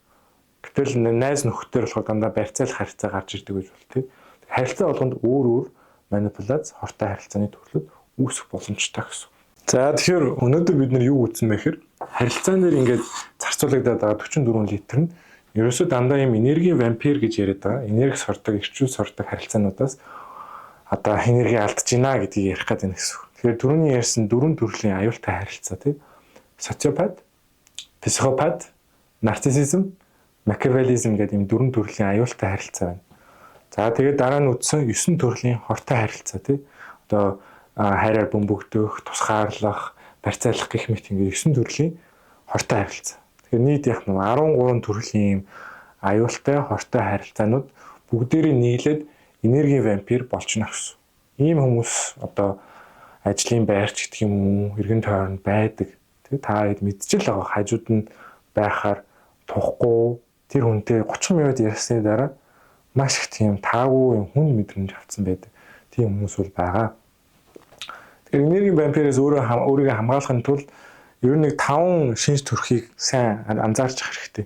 Гэтэл найз нөхөдтэй болохоор дандаа барьцаалах харилцаа гарч ирдэг гэж бол тий. Харилцаа болгонд өөр манипуляц, хортой харилцааны төрлүүд үүсэх боломжтой гэсэн. За тэгэхээр өнөөдөр бид нар юу үзсэн бэ гэхээр харилцаан дээр ингээд зарцуулагдаад байгаа 44 литр нь ерөөсөө дандаа юм энерги вампир гэж яриад байгаа. Энерги сордог, эрчүүл сордог харилцаануудаас одоо энерги алдаж байна гэдгийг ярих гэдэг нь гэсэн. Тэгэхээр түрүүний ярьсан дөрвөн төрлийн аюултай харилцаа тий. Социопат, психопат, нарциссизм, макиавелизм гэдэг ийм дөрвөн төрлийн аюултай харилцаа байна. За тэгээд дараа нь үтсэн 9 төрлийн хортой харилцаа тий. Одоо хайраар бөмбөгдөх, тусгаарлах, барьцаалах гэх мэт ингээд 9 төрлийн хортой харилцаа. Тэгэхээр нийт яг 13 төрлийн ийм аюултай хортой харилцаанууд бүгдээрээ нийлээд энерги вампир болчихно гэсэн. Ийм хүмүүс одоо ажлын байрч гэх юм уу, эргэн тойронд байдаг. Тэг та хэд мэдчихэл байгаа хажууд нь байхаар тухгүй тэр хүнтэй 30 минут ярьсны дараа маш их тийм таагүй юм хүн мэдрэмж авсан байдаг. Тийм хүмүүс бол байгаа. Тэгэхээр энерги вампирээс өөрийгөө хамгаалахын тулд ер нь нэг 5 шинж төрхийг сайн анзаарч явах хэрэгтэй.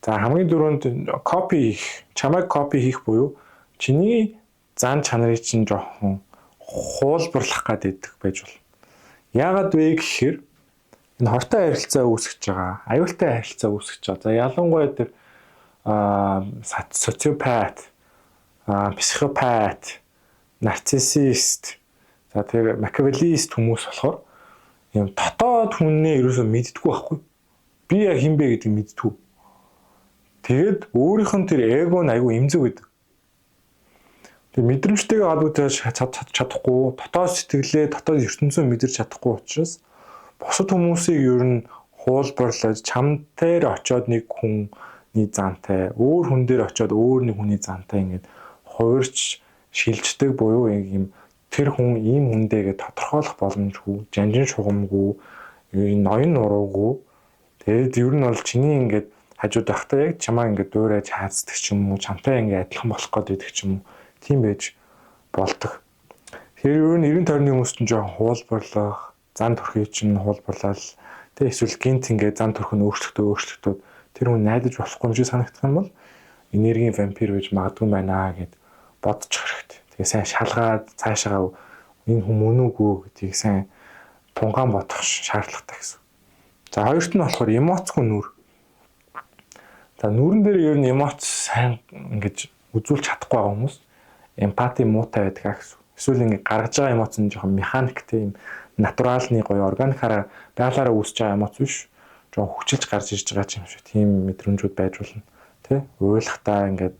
За хамгийн дөрөнд копи хийх, чамайг копи хийх буюу чиний зан чанарыг чинь жоохон хуулбарлах гэдэг байж бол. Яагаад вэ гэхээр энэ хортой харилцаа үүсгэж байгаа, аюултай харилцаа үүсгэж байгаа. За ялангуяа тэр социопат, психопат, нарциссист, за тэр макиавелист хүмүүс болохоор юм дотоод хүннээ ерөөсөө мэддэггүй байхгүй. Би яг хэн бэ гэдгийг мэддэггүй. Тэгэд өөрийнх нь тэр эго нь айгүй эмзэг гэдэг. Тэр мэдрэмжтэйгээ холбогдож чадахгүй, дотоод сэтгэлээ, дотоод ертөнцөө мэдэрч чадахгүй учраас бусад хүмүүсийг ер нь хуулбарлаж чамтай очиод нэг хүний зантай, өөр хүн дээр очиод өөр нэг хүний зантай ингээд хувирч шилждэг буюу юм тэр хүн ийм хүндээгээ тодорхойлох боломжгүй, жанжин шугамгүй, ноён нуруугүй. Тэгээд ер нь бол чиний ингээд хажууд байхдаа яг чамаа ингээд дуурайж хаацдаг ч юм уу, чамтай ингээд адилхан болох гэдэг ч юм уу, тийм байж болдог. Тэгэхээр ер нь 90 тойрны хүмүүс чинь жоохон хуулбарлах, зан төрхий чинь хуулбарлал, тэг эсвэл гинт ингээд зан төрх нь өөрчлөгдөв тэр хүн найдаж болохгүй юм шиг санагдах юм бол энергийн вампир гэж магадгүй байна гэд бодчих хэрэгтэй. Тэгээ сайн шалгаад цаашаа энэ хүн мөн үгүй гэдгийг сайн тунгаан бодох шаардлагатай гэсэн. За хоёрт нь болохоор эмоцгүй нүр. За нүрэн дээр ер нь эмоц сайн ингэж үзүүлж чадахгүй байгаа хүмүүс эмпати муутай байдаг гэсэн. Эсвэл ингэ гаргаж байгаа эмоц нь жоохон механиктэй юм натуралны гоё органикаараа байгалаараа үүсэж байгаа эмоц биш. Жоохон хүчилж гарч ирж байгаа юм шиг тийм мэдрэмжүүд байж болно. Тэ? Уйлахтаа ингээд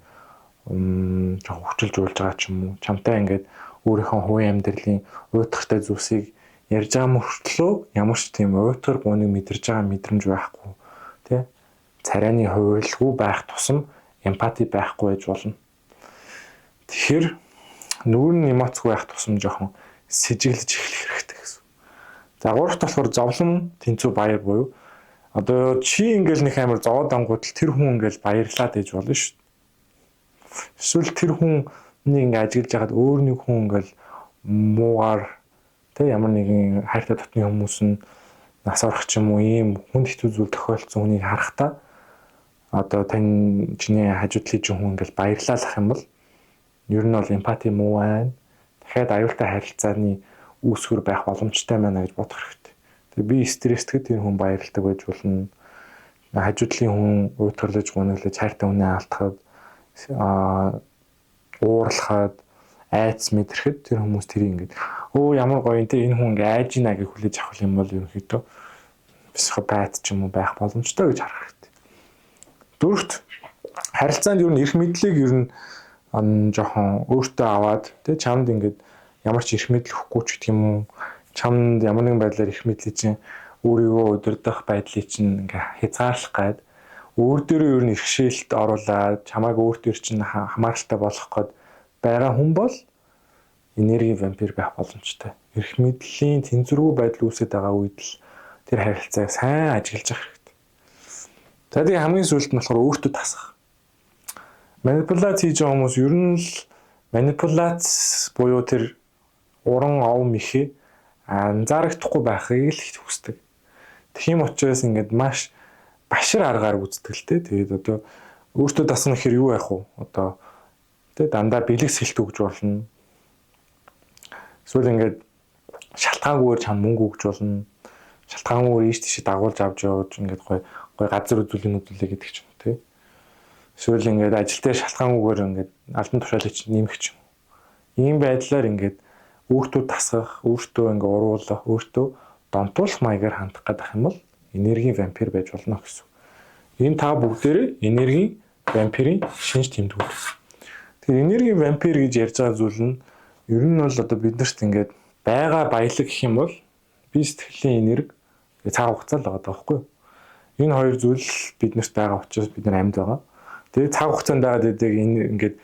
жоохон хүчилж уйлж байгаа ч юм уу. Чамтай ингээд өөрийнхөө хувийн амьдралын уйтгартай зүйлсийг ярьж байгаа мөртлөө ямар ч тийм уйтгар гуныг мэдэрж байгаа мэдрэмж байхгүй. Тэ? Царайны хувирлгүй байх тусам эмпати байхгүй байж болно. Тэгэхээр нүүрэн эмоцгүй байх тусам жоохон сэжиглэж эхлэх хэрэгтэй гэсэн. За гуравт болохоор зовлон тэнцүү баяр буюу одоо чи ингээл нэг амар зовоод ангууд тэр хүн ингээл баярлаад ээж болно шүү. Эсвэл тэр хүн нэг ингээ ажиглаж яхад өөр нэг хүн ингээл муугаар Тэ ямар нэгэн хайртай дотны хүмүүс нь нас орох ч юм уу ийм хүнд хэцүү зүйл тохиолдсон хүнийг харахтаа одоо чиний хажуудлын хүн ингээл баярлалах юм бол ер нь бол эмпати муу байна. Дахиад аюултай харилцааны үүсгэр байх боломжтой байна гэж бодох хэрэгтэй. Тэгээ би стресстэд тэр хүн баярлдаг байж болно. Хажуудлын хүн уйтгарлаж гуниглаж хайртай хүнээ алдахад уурлахад айц мэдрэхэд тэр хүмүүс тэрийг ингээд ямар гоё юм те энэ хүн ингээ айж ийна гэж хүлээж авах юм бол ерөнхийдөө психопат ч юм уу байх боломжтой гэж харах хэрэгтэй. Дөрөвт харилцаанд ер нь эрх мэдлийг ер нь жоохон өөртөө аваад те чамд ингээд ямар ч эрх мэдэл өгөхгүй ч гэх юм уу чамд ямар нэгэн байдлаар эрх мэдлийг чинь өөрийгөө удирдах байдлыг чинь ингээ хязгаарлах гээд өөр дээрээ ер нь иргэшээлт оруулаад чамааг өөр дээр чинь хамааралтай болгох гээд байгаа хүн бол энерги вампир байх боломжтой. Эрх мэдлийн тэнцвэргүй байдал үүсэж байгаа үед л тэр харилцааг сайн ажиглаж явах хэрэгтэй. За тэгээ хамгийн сүүлд нь болохоор өөртөө тасах. Манипуляц хийж байгаа хүмүүс ер нь л манипуляц буюу тэр уран ов мэхээ анзаарахгүй байхыг л хүсдэг. Тийм учраас ингээд маш башир аргаар үздэг л те. Тэгээд одоо өөртөө дасна гэхээр юу яах вэ? Одоо тэ дандаа бэлэг сэлт өгж болно. Эсвэл ингээд шалтгаангүйгээр чам мөнгө өгж болно. Шалтгаангүйгээр ийш тийш дагуулж авч явж ингээд гой газар үзүүлэн үзүүлээ гэдэг ч юм те. Эсвэл ингээд ажил дээр шалтгаангүйгээр ингээд албан тушаалыг чинь нэмэх ч юм. Ийм байдлаар ингээд өөртөө тасгах, өөртөө ингээд уруулах, өөртөө донтуулах маягаар хандах гэдэг юм бол энергийн вампир байж болно гэсэн. Энэ та бүгдээрээ энергийн вампирийн шинж тэмдгүүд. Тэгэхээр энергийн вампир гэж ярьж байгаа зүйл нь ер нь бол одоо биднэрт ингээд байгаа баялаг гэх юм бол бие сэтгэлийн энерги цаг хугацаа л байгаа байхгүй юу? Энэ хоёр зүйл биднэрт байгаа учраас бид нар амьд байгаа. Тэгээ цаг хугацаанд байгаа гэдэг энэ ингээд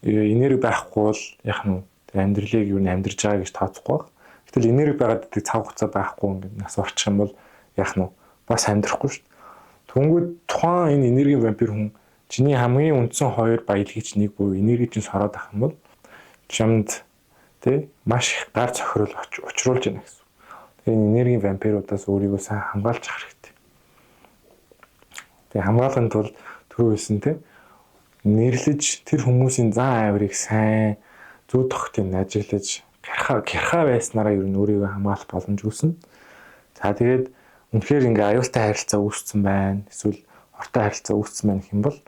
энерги байхгүй бол яах нь амьдралыг юу амьдарч байгаа гэж тооцохгүй баг. Гэтэл энерги байгаа гэдэг цаг хугацаа байхгүй ингээд нас орчих юм бол яах нь бас амьдрахгүй шүү дээ. Түнгүүд тухайн энэ энергийн вампир хүн чиний хамгийн үндсэн хоёр баялагийг чинь нэг буюу энерги чинь сороод ах юм бол чамд тэ маш их гар цохирол учруулж байна гэсэн. Тэгээ энергийн вампируудаас өөрийгөө сайн хамгаалж авах хэрэгтэй. Тэгээ хамгаалахын тулд түрүү хэлсэн тэ нэрлэж тэр хүмүүсийн зан авирыг сайн зөв тогтын ажиглаж гэрхаа байснараа ер нь өөрийгөө хамгаалах боломж өгсөн. За тэгээд үнэхээр ингээ аюултай харилцаа үүссэн байна. Эсвэл хортой харилцаа үүссэн байна гэх юм бол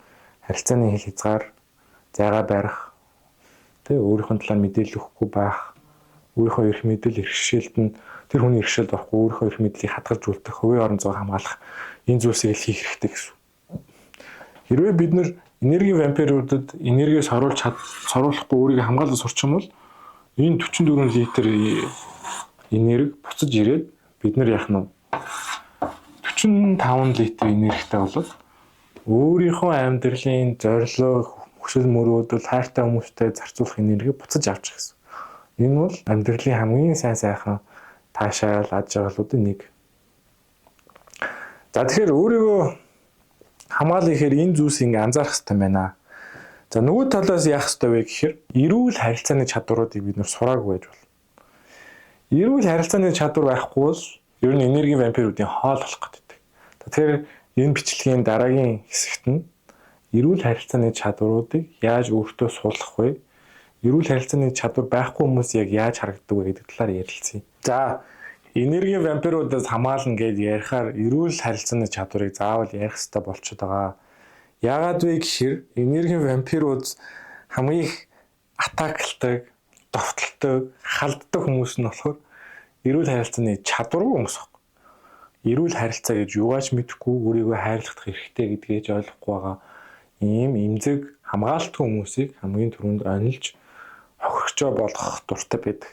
харилцааны хил хязгаар зайгаа барих, тэг өөрийнхөө талаар мэдээлэл өгөхгүй байх, өөрийнхөө эрх мэдэл иргэшээлт нь тэр хүний иргэшээлд орохгүй өөрийнхөө эрх мэдлийг хадгалж үлдэх, хувийн орон зайг хамгаалах энэ зүйлсийг хийх хэрэгтэй гэсэн. Хэрвээ бид нэр энергийн вампируудад энергиээс соруулахгүй өөрийгөө хамгаалж сурчих юм бол энэ 44 литр энерги буцаж ирээд бид нар яах нь 45 литр энергитэй болоод өөрийнхөө амьдралын зорилго, хүсэл мөрөөдөл, хайртай хүмүүстэй зарцуулах энерги буцаж авчих гэсэн. Энэ бол амьдралын хамгийн сайн сайхан таашаал аж аргалуудын нэг. За тэгэхээр өөрийгөө хамгаалах гэхээр энэ зүйлс ингээ анзаарах хэрэгтэй байна. За нөгөө талаас яах хэрэгтэй вэ гэхээр эрүүл харилцааны чадваруудыг бид нэр сураагүй байж болно. Эрүүл харилцааны чадвар байхгүй бол ер нь энергийн вампируудын хоол болох гэдэг. Тэгэхээр энэ бичлэгийн дараагийн хэсэгт нь эрүүл харилцааны чадваруудыг яаж өөртөө суулгах вэ? Эрүүл харилцааны чадвар байхгүй хүмүүс яг яаж харагддаг вэ гэдэг талаар ярилцъя. За энергийн вампируудаас хамгаална гэж ярихаар эрүүл харилцааны чадварыг заавал ярих хэрэгтэй болчиход байгаа. Яагаад вэ гэхээр энергийн вампирууд хамгийн их атаклдаг, довтолдог, халддаг хүмүүс нь болохоор эрүүл харилцааны чадваргүй хүмүүс байна. Эрүүл харилцаа гэж юугаач мэдэхгүй өөрийгөө хайрлах хэрэгтэй гэдгийг ойлгохгүй байгаа ийм эмзэг хамгаалтгүй хүмүүсийг хамгийн түрүүнд онилж хохирчоо болгох дуртай байдаг.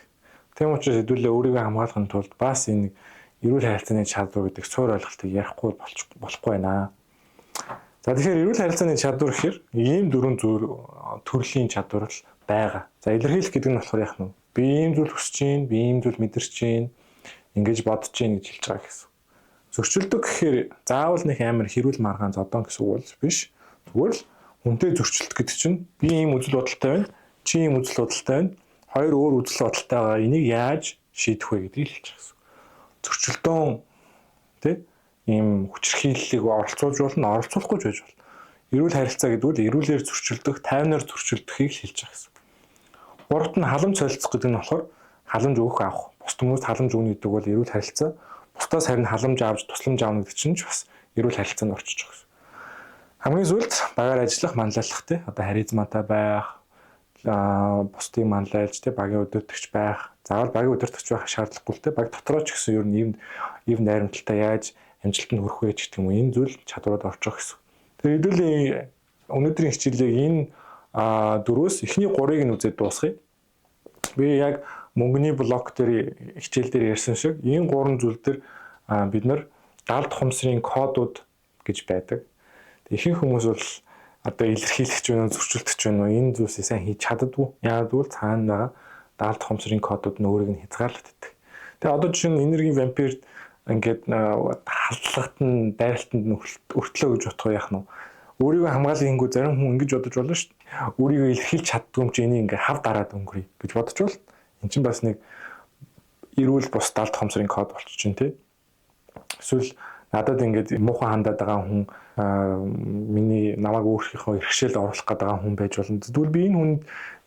Тийм учраас хэдүүлээ өөрийгөө хамгаалахын тулд бас энэ эрүүл харилцааны чадвар гэдэг суур ойлголтыг ярихгүй болохгүй байна. За тэгэхээр эрүүл харилцааны чадвар гэхээр ийм дөрвөн төрлийн чадвар л байгаа. За илэрхийлэх гэдэг нь болохоор яах нь би ийм зүйл хүсэж байна, би ийм зүйл мэдэрч байна, ингэж бодож байна гэж хэлж байгаа гэсэн. Зөрчилдөг гэхээр заавал нэг амар хэрүүл маргаан зодон гэсэн үг бол биш. Зүгээр л хүнтэй зөрчилт гэдэг чинь би ийм үзэл бодолтой байна, чи ийм үзэл бодолтой байна. Хоёр өөр үзэл бодолтой байгаа. Энийг яаж шийдэх вэ гэдгийг хэлж байгаа гэсэн. Зөрчилдөөн тий ийм хүчирхийллийг оролцуулж болно, оролцуулахгүй ч байж болно. Эрүүл харилцаа гэдэг нь эрүүлээр зөрчилдөх, тайвнаар зөрчилдөхийг хэлж байгаа гэсэн. Гуравт нь халамж солилцох гэдэг нь болохоор халамж өгөх авах. Бус хүмүүст халамж өгнө гэдэг бол эрүүл харилцаа. Бусдаас харин халамж авч тусламж аавна гэдэг чинь ч бас эрүүл харилцаанд орчиж байгаа гэсэн. Хамгийн сүүлд багаар ажиллах, манлайлах тий одоо харизматай байх, бусдыг манлайлж тий багийн өдөртөгч байх. Заавал багийн өдөртөгч байх шаардлагагүй тий баг дотроо ч гэсэн ер нь ийм найрамдалтай яаж амжилтанд хүрэх вэ гэх юм уу энэ зүйл чадварууд орчих гэсэн. Тэгэхээр хэдүүлээ өнөөдрийн хичээлийг энэ дөрвөөс эхний 3-ыг нь үзээд дуусгая. Би яг мөнгөний блок дээр хичээл дээр ярьсан шиг энэ 3 зүйл дээр бид нар далд хумсрын кодууд гэж байдаг. Ихэнх хүмүүс бол одоо илэрхийлэгч байна уу, зөрчилдөгч байна уу энэ зүйлсээ сайн хийж чаддаггүй. Яагаад гэвэл цаана байгаа далд хумсрын кодууд нь өөрийг нь хязгаарлагддаг. Тэгээ одоо жишээ нь энерги вампир ингээд халдлагт нь дайралтанд нь өртлөө гэж бодох яах нь өөрийгөө хамгаалах хийнгүү зарим хүн ингэж бодож болно шүү дээ. Өөрийгөө илэрхийлж чаддгүй юм чи энийг ингээд хав дараад өнгөрье гэж бодож бол эн чинь бас нэг эрүүл бус далд хумсрын код болчих чинь тий. Эсвэл надад ингээд муухан хандаад байгаа хүн миний намайг өөрийнхөө иргэшээлд оруулах гэдэг хүн байж болно. Тэгвэл би энэ хүнд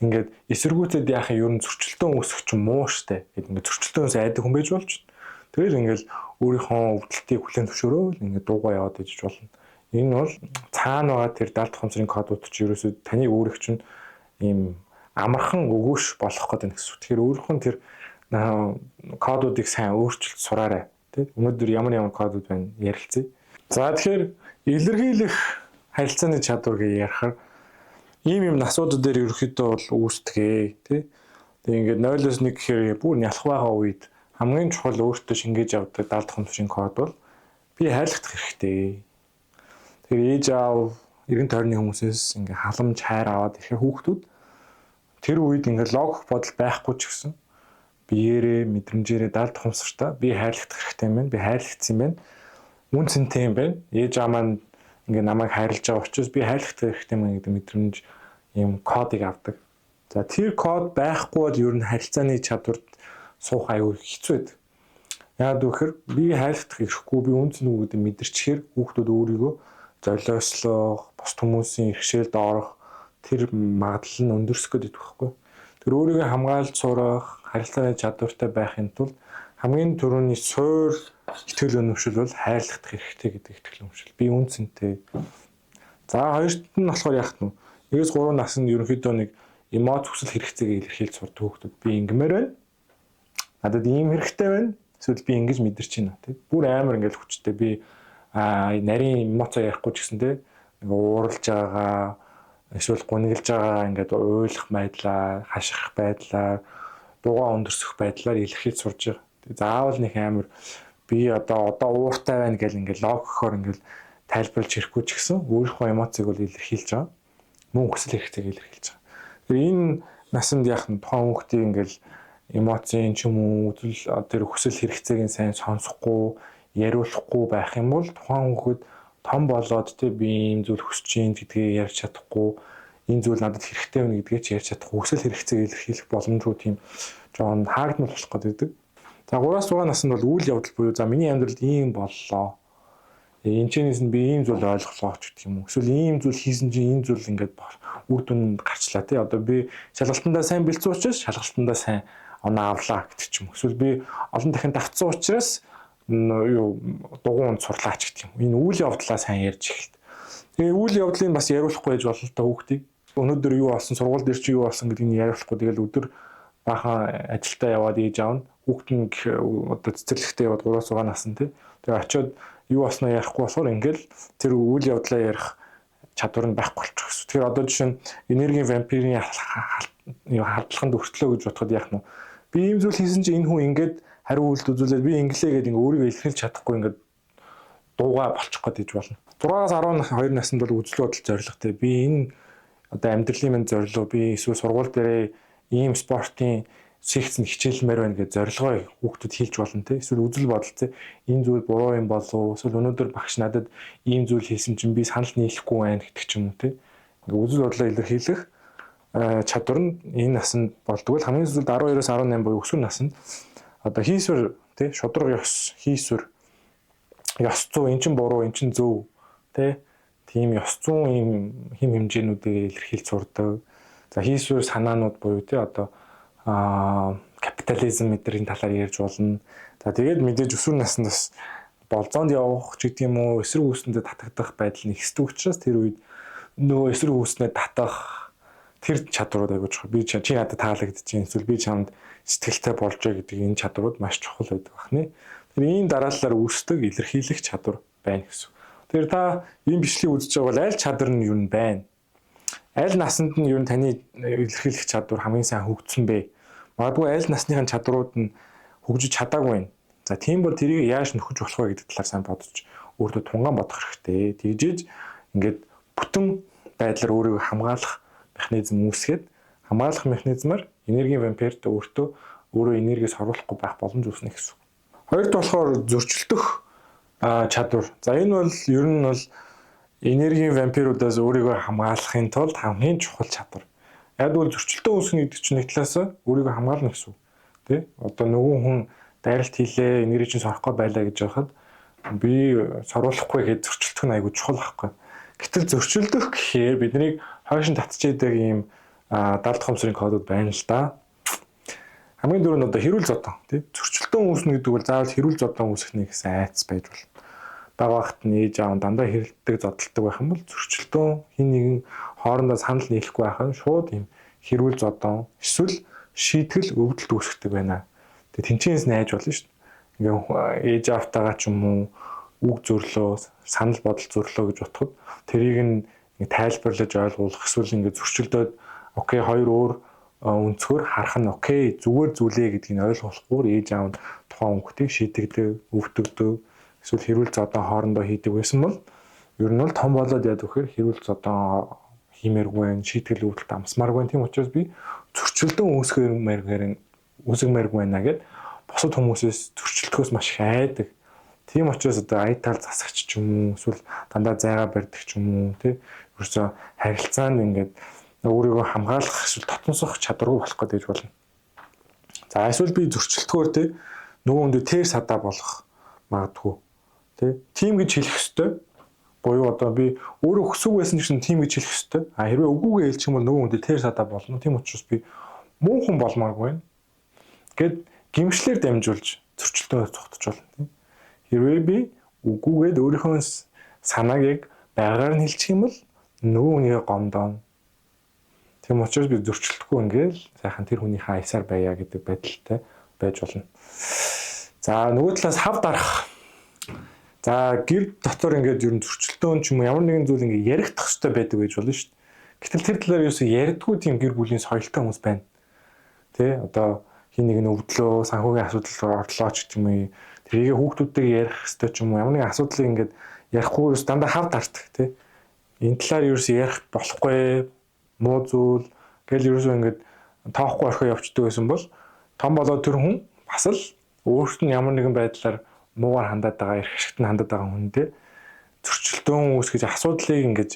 ингээд эсэргүүцэд яахын ер нь зөрчилдөөн үүсэх чинь муу штэ гэдэг ингээд зөрчилдөөнөөс айдаг хүн байж болж. Тэгэл ингээд өөрийнхөө өвдөлтийг хүлээн зөвшөөрөөл ингээд дуугаа яваад ижиж болно. Энэ бол цаана байгаа тэр далд хумсрын кодууд ч ерөөсөө таныг өөрөх чинь ийм амархан өгөөш болох гэдэг гэсэн. Тэгэхээр өөрөх нь тэр кодуудыг сайн өөрчилж сураарай. Тэ өнөөдөр ямар кодууд байна ярилцъя. За тэгэхээр илэрхийлэх харилцааны чадвар гэж ярихаар ийм асуудал дээр ерөөхдөө бол үүсдэг тий. Тэгээ ингээд 0-1 гэхээр бүр нялх байгаа үед хамгийн чухал өөртөө шингээж авдаг далд хумсрын код бол би хайрлах хэрэгтэй. Тэгэхээр ээж аав эргэн тойрны хүмүүсээс ингээ халамж хайр аваад ирэхээр хүүхдүүд тэр үед ингээ логик бодол байхгүй ч гэсэн биеэрээ мэдрэмжээрээ далд хумсартаа би хайрлах хэрэгтэй юм байна. Би хайрлагдсан юм байна. Үн цэнтэй юм байна. Ээж аав маань ингээ намайг хайрлаж байгаа учраас би хайрлах хэрэгтэй юм гэдэг мэдрэмж ийм кодыг авдаг. За тэр код байхгүй бол ер нь харилцааны чадварт суух аюу хэцүү байдаг. Яагаад гэвэл би хайрлах ирэхгүй би үн цэнэ үү гэдэг мэдэрчээр хүүхдүүд өөрийгөө золиослох, бус хүмүүсийн иргэшээлд орох тэр магадлал нь өндөрсөх гэдэг байхгүй. Тэр өөрийгөө хамгаалж сурах, харилцааны чадвартай байхын тулд хамгийн түрүүний суур итгэл өнөмшил бол хайрлах хэрэгтэй гэдэг итгэл өнөмшил. Би үн цэнтэй. За хоёрт нь болохоор яах нь 9-3 наснд ерөнхийдөө нэг эмоц хүсэл хэрэгцээгээ илэрхийлж сурдаг хүүхдүүд би ингэмээр байна. Надад ийм хэрэгтэй байна. Эсвэл би ингэж мэдэрч байна тий. Бүр амар ингээл хүчтэй би нарийн эмоцоо ярихгүй ч гэсэн тий. Нэг ууралж байгаа эсвэл гуниглж байгаа ингээд уйлах байдлаа, хашгирах байдлаа, дуугаа өндөрсөх байдлаар илэрхийлж сурж байгаа. Заавал нэг амар би одоо ууртай байна гэл ингээд логикоор ингээд тайлбарлаж ирэхгүй ч гэсэн өөрийнхөө эмоцыг бол илэрхийлж байгаа. Мөн хүсэл хэрэгцээг илэрхийлж байгаа. Тэгэхээр энэ насанд яах нь тухайн хүүхдийн ингээд эмоцийн ч юм уу тэр хүсэл хэрэгцээг нь сайн сонсохгүй, яриулахгүй байх юм бол тухайн хүүхэд том болоод тий би ийм зүйл хүсэж юм гэдгийг ярьж чадахгүй, энэ зүйл надад хэрэгтэй байна гэдгээ ч ярьж чадахгүй, хүсэл хэрэгцээг илэрхийлэх боломжгүй тийм жоон хаагдмал болох гэдэг. За 3-6 наснд бол үйл явдал буюу за миний амьдралд ийм боллоо. Энэчнээс нь би ийм зүйл ойлголоо ч гэх юм уу. Эсвэл ийм зүйл хийсэн чинь энэ зүйл ингээд үр дүнд гарчлаа тий. Одоо би шалгалтандаа сайн бэлдсэн учраас шалгалтандаа сайн оноо авлаа гэдэг ч юм уу. Эсвэл би олон дахин давтсан учраас дугуйнд сурлаач гэдэг юм. Энэ үйл явдлаа сайн ярьж эхэлт. Тэгээ үйл явдлыг бас яриулахгүй байж болно та хүүхдийг. Өнөөдөр юу болсон, сургууль дээр чи юу болсон гэдгийг яриулахгүй тэгэл өдөр баахан ажилдаа яваад ээж аав нь хүүхд нь одоо цэцэрлэгтээ яваад 3-6 наснд тий. Тэгээ очиод юу болсноо ярихгүй болохоор ингээл тэр үйл явдлаа ярих чадвар нь байхгүй болчих гэсэн. Тэгэхээр одоо жишээ нь энергийн вампирийн халдлаганд өртлөө гэж бодоход яах нь би ийм зүйл хийсэн чинь энэ хүн ингээд хариу үйлдэл үзүүлээд би инглээ гэдэг ингээ өөрийгөө илэрхийлж чадахгүй ингээд дуугаа болчих гээд иж болно. 6-12 наснд бол үзэл бодол зоригтой. Би энэ одоо амьдралын мэнд зорилго би эсвэл сургууль дээрээ ийм спортын секцэнд хичээлмээр байна гэж зорилгоо хүүхдүүд хэлж болно те. Эсвэл үзэл бодол те. Энэ зүйл буруу юм болов. Эсвэл өнөөдөр багш надад ийм зүйл хийсэн чинь би санал нийлэхгүй байна гэдэг ч юм уу те. Ингээ үзэл бодлоо илэрхийлэх чадвар нь энэ насанд болдог. Хамгийн сүүлд 12-18 буюу өсвөр наснд одоо хийсвэр тий шудраг ёс хийсвэр ёс зүй эн чин буруу эн чин зөв тий тийм ёс зүйн юм хим хэмжээнүүдийг илэрхийлж сурдаг. За хийсвэр санаанууд буюу тий одоо капитализм мэдрийн талаар ярьж болно. За тэгээд мэдээж өсвөр наснд бас болзоонд явах ч гэдэг юм уу эсрэг үүсэндээ татагдах байдал нэгсдэг учраас тэр үед нөгөө эсрэг үүснээ татах тэр чадварууд айгуу чухал. Би чи надад таалагдчихээн эсвэл би чамд сэтгэлтэй болж байгаа гэдэг энэ чадварууд маш чухал байдаг бахны. Тэр ийм дараалалаар үүсдэг илэрхийлэх чадвар байна гэсэн. Тэр та ийм бичлэгийг үзэж байгаа бол аль чадвар нь юу байна? Аль насанд нь юу таны илэрхийлэх чадвар хамгийн сайн хөгжсөн бэ? Магадгүй аль насныхын чадварууд нь хөгжиж чадаагүй байна. За тийм бол тэрийг яаж нөхөж болох вэ гэдэг талаар сайн бодож өөртөө тунгаан бодох хэрэгтэй. Тэгжээж ингээд бүтэн байдлаар өөрийгөө хамгаалах механизм үүсгээд хамгаалах механизмаар энергийн вампирт өөртөө өөрөө энергиэс оруулахгүй байх боломж үүснэ гэсэн. Хоёрт болохоор зөрчилдөх чадвар. За энэ бол ер нь бол энергийн вампируудаас өөрийгөө хамгаалахын тулд хамгийн чухал чадвар. Яг бол зөрчилтөө үүсгэх гэдэг чинь нэг талаас өөрийгөө хамгаална гэсэн үг. Тэ? Одоо нөгөө хүн дайралт хийлээ, энерги чинь сорохгүй байлаа гэж байхад би соруулахгүй гэж зөрчилдөх нь айгүй чухал байхгүй. Гэтэл зөрчилдөх гэхээр биднийг хойш нь татчихдаг ийм далд хомсрын кодууд байна л да. Хамгийн дөрөв нь одоо хэрүүл зодон тий. Зөрчилтөө үүснэ гэдэг бол заавал хэрүүл зодон үүсгэх нэгс айц байж болно. Бага багт нь ээж аав дандаа хэрэлддэг зодтолдог байх юм бол зөрчилтөө хин нэгэн хоорондоо санал нийлэхгүй байх нь шууд ийм хэрүүл зодон эсвэл шийтгэл өвдөлт үүсгдэг байна. Тэгээ тэнцэнээс найж болно шүү дээ. Ингээ ээж аавтайгаа ч юм уу үг зөрлөө, санал бодол зөрлөө гэж бодоход тэрийг нь тайлбарлаж ойлгуулах эсвэл ингээ зөрчилдөөд окей хоёр өөр өнцгөр харах нь окей зүгээр зүйлээ гэдгийг ойлгуулахгүйгээр ээж аав нь тухайн өнгөтийг шийдэгдэг, өвдөгдөг эсвэл хэрүүл зодон хоорондоо хийдэг байсан бол ер нь бол том болоод яд вэхээр хэрүүл зодон хиймээргүй, шийтгэл өвдөлт амсмааргүй. Тийм учраас би зөрчилдөө үүсгэмээргүй байна гэд бусад хүмүүсээс зөрчилдөхөөс маш их айдаг. Тийм учраас одоо аятал засагч ч юм уу эсвэл дандаа зайгаа барьдаг ч юм уу тий ерөөсөө харилцаанд ингээд өөрийгөө хамгаалах эсвэл дотносох чадваргүй болох гэж болно. За эсвэл би зөрчилдөхөөр тий нөгөө хүндээ тэр садаа болох магадгүй тий тийм гэж хэлэх ёстой. Буюу одоо би өөрөө хүсэг байсан гэсэн тийм гэж хэлэх ёстой. А хэрвээ үгүйгээ хэлчих юм бол нөгөө хүндээ тэр садаа болно. Тийм учраас би муу хүн болмааргүй байна. Гэт гимшлэр дамжуулж зөрчилдөө цогтож болно тийм. Хэрвээ би үгүйгээд өөрийнхөө санааг яг байгаар нь хэлчих юм бол нөгөө хүнийгээ гомдоно. Тийм учраас би зөрчилдөхгүй ингээл сайхан тэр хүнийхээ аясаар байя гэдэг байдалтай байж болно. За нөгөө талаас хав дарах. За гэр дотор ингээд ер нь зөрчилдөөн ч юм уу ямар нэгэн зүйл ингээд яригдах хэрэгтэй байдаг гэж болно шүү дээ. Гэтэл тэр талаар юусе ярдггүй тийм гэр бүлийн соёлтой хүмүүс байна. Тэ одоо хин нэг нь өвдлөө, санхүүгийн асуудал орлоо ч гэх юм уу. Тэрийг хүүхдүүдтэйгээ ярих хэрэгтэй ч юм уу. Ямар нэгэн асуудлыг ингээд ярихгүй ерөөс дандаа хав дартах тий. Энэ талаар ерөөс ярих болохгүй муу зүйл гэл ерөөсөө ингээд тоохгүй орхио явчихдаг байсан бол том болоод тэр хүн бас л өөрт нь ямар нэгэн байдлаар муугаар хандаад байгаа, эрх ашигт нь хандаад байгаа хүндээ зөрчилдөөн үүсгэж асуудлыг ингээд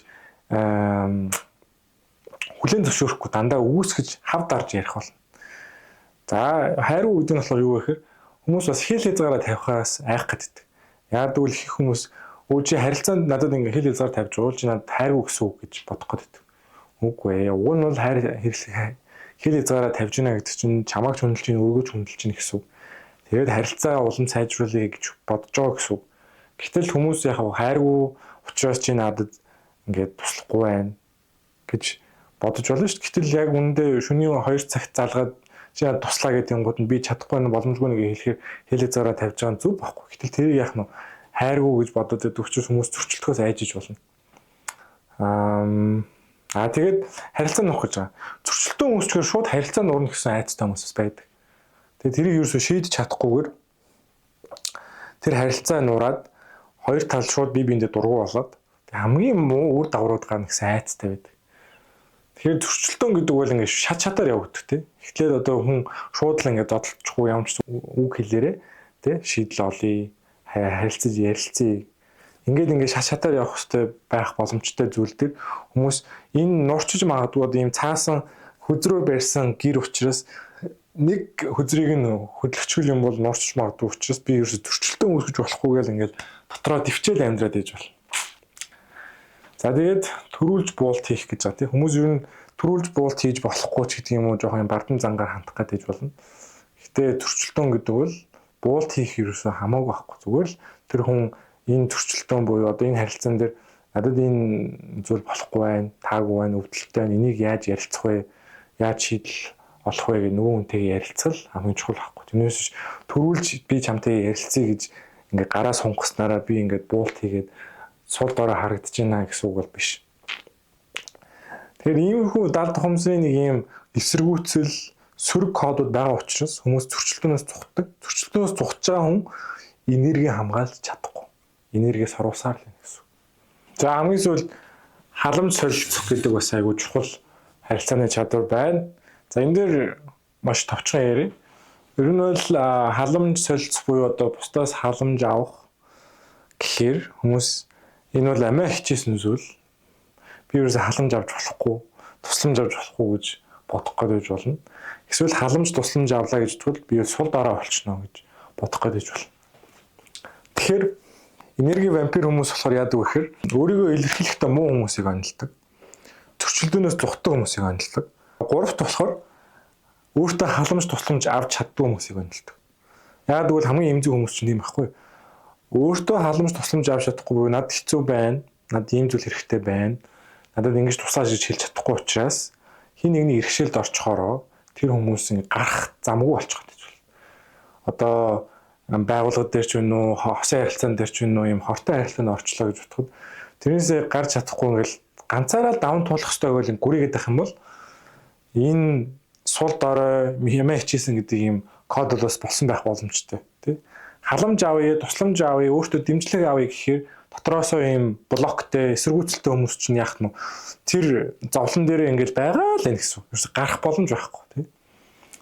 хүлээн зөвшөөрөхгүй дандаа үүсгэж хав дарж ярих болно. За хайруу гэдэг нь болохоор юу вэ гэхээр хүмүүс бас хэл хязгаараа тавихаас айх гэдэг. Яг тэгвэл их хүмүүс өө чи харилцаанд надад ингээ хэл хязгаар тавьж уул чи надад хайруу гэсэн үг гэж бодох гэдэг. Үгүй ээ. Уг нь бол хэл хязгаараа тавьж гинэ гэдэг чинь чамайг хүндэлж гин өргөж хүндэлж гин гэсэн үг. Тэгээд харилцаа улам сайжруулъя гэж бодож байгаа гэсэн үг. Гэтэл хүмүүс яг хайруу учраас чи надад ингээ туслахгүй байна гэж бодож болно шүү дээ. Гэтэл яг үүндээ шөнийн 2 цагт залгаад чи туслаа гэдэг юм гот нь би чадахгүй нь боломжгүй нэг хэлэхээр хэл хязгаараа тавьж байгаа нь зүг байхгүй. Гэтэл тэрийг яах нь хайргүй гэж бодоод байдаг учраас хүмүүс зөрчилдөхөөс айжиж болно. Тэгээд харилцаа нөх гэж байгаа. Зөрчилтөө үүсчихээр шууд харилцаа нуурна гэсэн айцтай хүмүүс байдаг. Тэгээд тэрийг ерөөсөө шийдэж чадахгүйгээр тэр харилцаа нураад хоёр тал шууд бие биендээ дургу болоод хамгийн муу үр дагаврууд гарна гэсэн айцтай байдаг. Тэгэхээр зөрчилтөө гэдэг бол ингээд шат шатаар явагддаг тийм. Эхлээд одоо хүн шууд л ингээд додолцохгүй ямар ч үг хэлээрээ тийм шийдэл олъё, харилцаж ярилцъя. Ингээд шат шатаар явах хэрэгтэй байх боломжтой зүйл төр хүмүүс энэ нуурчиж магадгүй ийм цаасан Хүзрүү барьсан гэр учраас нэг хүзрийг нь хөдөлгчгүй юм бол нуурч магадгүй учраас би ерөөсө зөрчилтөө үүсгэж болохгүй гэл ингээд дотроо төвчээл амьдраад ээж бол. За тэгээд төрүүлж буулт хийх гэж байгаа тийм хүмүүс ер нь төрүүлж буулт хийж болохгүй ч гэдэг юм уу жоохон бардан зангаар хандах гэж болно. Гэтэ зөрчилтөө гэдэг бол буулт хийх ерөөсө хамаагүй байхгүй зүгээр л тэр хүн энэ зөрчилтөө буюу одоо энэ харилцаан дээр надад энэ зүйл болохгүй байна, таагүй байна, өвдөлттэй байна. Энийг яаж ярилцах вэ? Яаж шийдэл олох вэ гэх нөгөө хүнтэйгээ ярилцал хамгийн чухал байхгүй. Тэрнээс төрүүлж би чамтай ярилцъя гэж ингээд гараа сунгахснараа би ингээд буулт хийгээд сул дорой харагдаж байна гэсэн үг бол биш. Тэгэхээр иймэрхүү далд хомсны нэг юм эсэргүүцэл сөрөг кодууд байгаа учраас хүмүүс зөрчилдөөнөөс зүхдэг. Зөрчилдөөнөөс зүхж байгаа хүн энерги хамгаалж чадахгүй. Энерги саруулсаар л гэсэн. За хамгийн сүүлд халамж солилцох гэдэг бас айгүй чухал харилцааны чадвар байна. За энэ дээр маш товчхон ярив. Ер нь бол халамж солилцох буюу одоо бусдаас халамж авах гэхээр хүмүүс энэ бол амиа хичээсэн зүйл. Би ерөөсө халамж авч болохгүй, тусламж авч болохгүй гэж бодох гэж болно. Эсвэл халамж тусламж авлаа гэж тэгвэл би сул дараа болчихно гэж бодох гэж болно. Тэгэхээр энерги вампир хүмүүс болохоор яадаг вэ гэхээр өөрийгөө илэрхийлэхдээ муу хүмүүсийг онилдог. Зөрчилдөөнөөс зүхдэг хүмүүсийг онилдог. Гуравт болохоор өөртөө халамж тусламж авч чаддаг хүмүүсийг онилдог. Яагаад гэвэл хамгийн эмзэг хүмүүс чинь тийм байхгүй. Өөртөө халамж тусламж авч чадахгүй буюу надад хэцүү байна, надад ийм зүйл хэрэгтэй байна. Надад ингэж туслаач гэж хэлж чадахгүй учраас хин нэгний иргэшээлд орчхороо тэр хүмүүсийн гарах замгүй болчих гэж байна. Одоо байгууллага дээр ч вэ нүү, хосын харилцаан дээр ч вэ нүү юм хортой харилцаанд орчлоо гэж бодоход тэрнээсээ гарч чадахгүй ингээл ганцаараа даван туулах хэрэгтэй байвал гүрийгээд байх юм бол энэ сул дорой ямаа хичээсэн гэдэг юм код бол бас болсон байх боломжтой тий. Халамж авъя, тусламж авъя, өөртөө дэмжлэг авъя гэхээр дотроосоо ийм блоктэй, эсэргүүцэлтэй хүмүүс чинь яах нь тэр зовлон дээр ингээл байгаа л энэ гэсэн. Ерөөс гарах боломж байхгүй тий.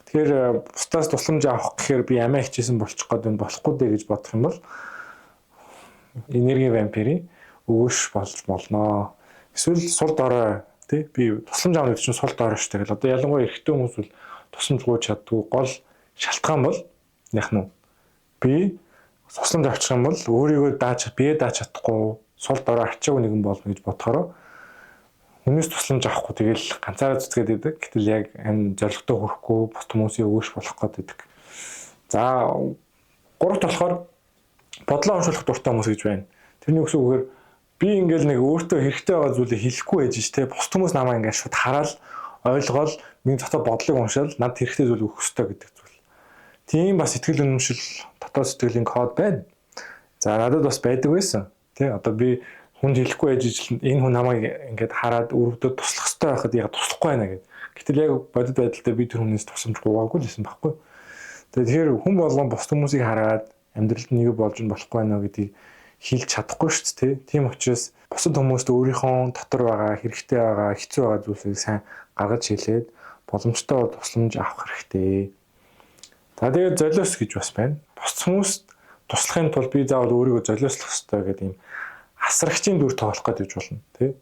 Тэгэхээр бусдаас тусламж авах гэхээр би амиа хичээсэн болчих гээд байна болохгүй дээ гэж бодох юм бол энерги вампирийн өгөөш болж болно. Эсвэл сул дорой тий би тусламж авах гэж чинь сул дорой шүү дээ. Одоо ялангуяа эрэгтэй хүмүүс бол тусламж гуйж чаддгүй гол шалтгаан бол яах нь би тусламж авчих юм бол өөрийгөө бие дааж чадахгүй сул дорой арчаагүй нэгэн болно гэж бодохороо хүнээс тусламж авахгүй тэгэл ганцаараа зүтгээд идэг. Гэтэл яг энэ зорилготой хүрэхгүй бус хүмүүсийн өгөөш болох гэдэг. За гуравт болохоор бодлоо уншуулах дуртай хүмүүс гэж байна. Тэрний үгс үгээр би ингээл нэг өөртөө хэрэгтэй байгаа зүйлийг хэлэхгүй байж ш тэ бус хүмүүс намайг ингээд шууд хараад ойлгоол миний дотоод бодлыг уншаал надад хэрэгтэй зүйл өгөх хэрэгтэй гэдэг зүйл. Тийм бас сэтгэл үнэмшил дотоод сэтгэлийн код байна. За надад бас байдаг байсан. Тэ одоо би хүнд хэлэхгүй ажиж энэ хүн намайг ингээд хараад өрөвдөд туслах хэрэгтэй байхад яг туслахгүй байна гэд. Гэтэл яг бодит байдал дээр би тэр хүнээс тусламж гуйгаагүй л байсан байхгүй. Тэгэхээр хүн болгон бус хүмүүсийг хараад амьдралд нь юу болж болохгүй байна гэдгийг хэлж чадахгүй шүү дээ. Тийм учраас бусад хүмүүст өөрийнхөө дотор байгаа, хэрэгтэй байгаа, хэцүү байгаа зүйлсийг сайн гаргаж хэлээд боломжтой тусламж авах хэрэгтэй. За тэгээд золиос гэж бас байна. Бус хүмүүст туслахын тулд би заавал өөрийгөө золиослох хэрэгтэй гэдэг юм асрагчийн дүр тоглох гэж болно тий.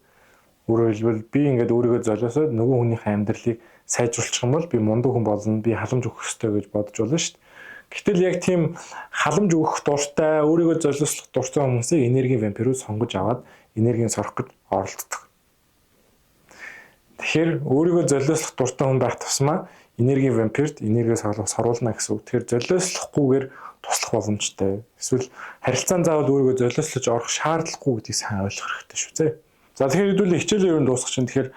Өөрөөр хэлбэл би ингээд өөрийгөө золиосоод нөгөө хүнийхээ амьдралыг сайжруулчих юм бол би мундаг хүн болно, би халамж өгөх ёстой гэж бодож болно шүү дээ. Гэтэл яг тийм халамж өгөх дуртай, өөрийгөө золиослох дуртай хүмүүсийг энерги вампирууд сонгож аваад энергийг сорох гэж оролддог. Тэгэхээр өөрийгөө золиослох дуртай хүн байх тусмаа энерги вампирт энерги соруулна гэсэн үг. Тэгэхээр золиослохгүйгээр туслах боломжтой. Эсвэл харилцаан заавал өөрийгөө золиослож орох шаардлагагүй гэдгийг сайн ойлгох хэрэгтэй шүү дээ. За тэгэхээр хэдүүлээ хичээлээ ер нь дуусгах чинь тэгэхээр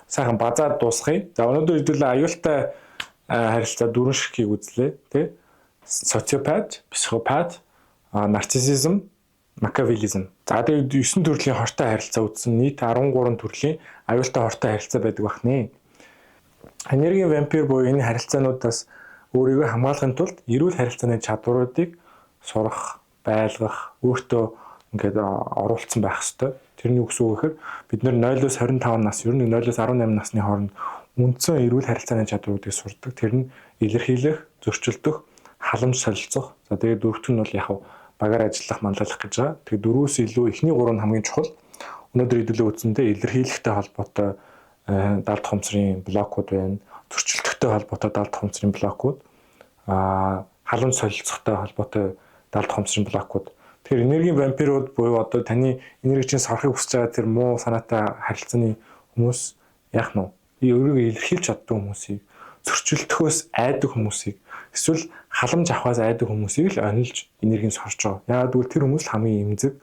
сайхан базаад дуусгая. За өнөөдөр хэдүүлээ аюултай харилцаа дөрвөн ширхгийг үзлээ, тий? Социопат, психопат, нарциссизм, макиавелизм. За тэгээд 9 төрлийн хортой харилцаа үзсэн. Нийт 13 төрлийн аюултай хортой харилцаа байдаг бахнэ. Энерги вампир буюу энэ харилцаануудаас өөрийгөө хамгаалахын тулд эрүүл харилцааны чадваруудыг сурах, байлгах, өөртөө ингээд оруулсан байх ёстой. Тэрний үгс үг гэхээр бид нэр 0-25 нас, ер нь 0-18 насны хооронд үндсэн эрүүл харилцааны чадваруудыг сурдаг. Тэр нь илэрхийлэх, зөрчилдөх, халамж солилцох. За тэгээд дөрөвт нь бол яг багаар ажиллах, манлайлах гэж байгаа. Тэгээд дөрвөөс илүү эхний гурав нь хамгийн чухал. Өнөөдөр хэдүүлээ үтсэндээ илэрхийлэхтэй холбоотой далд хомсрын блокууд байна. зөрчилдөгтэй холбоотой даалт хумцрын блокууд, халамж солилцохтой холбоотой даалт хумцрын блокууд. Тэгэхээр энергийн вампирууд буюу одоо таны энерги чинь сорохыг хүсэж байгаа тэр муу санаатай харилцааны хүмүүс яах нь вэ? Өөрийгөө илэрхийлж чаддаг хүмүүсийг, зөрчилдөхөөс айдаг хүмүүсийг, эсвэл халамж авахаас айдаг хүмүүсийг л онилж энергийн сорж байгаа. Яагаад гэвэл тэр хүмүүс л хамгийн эмзэг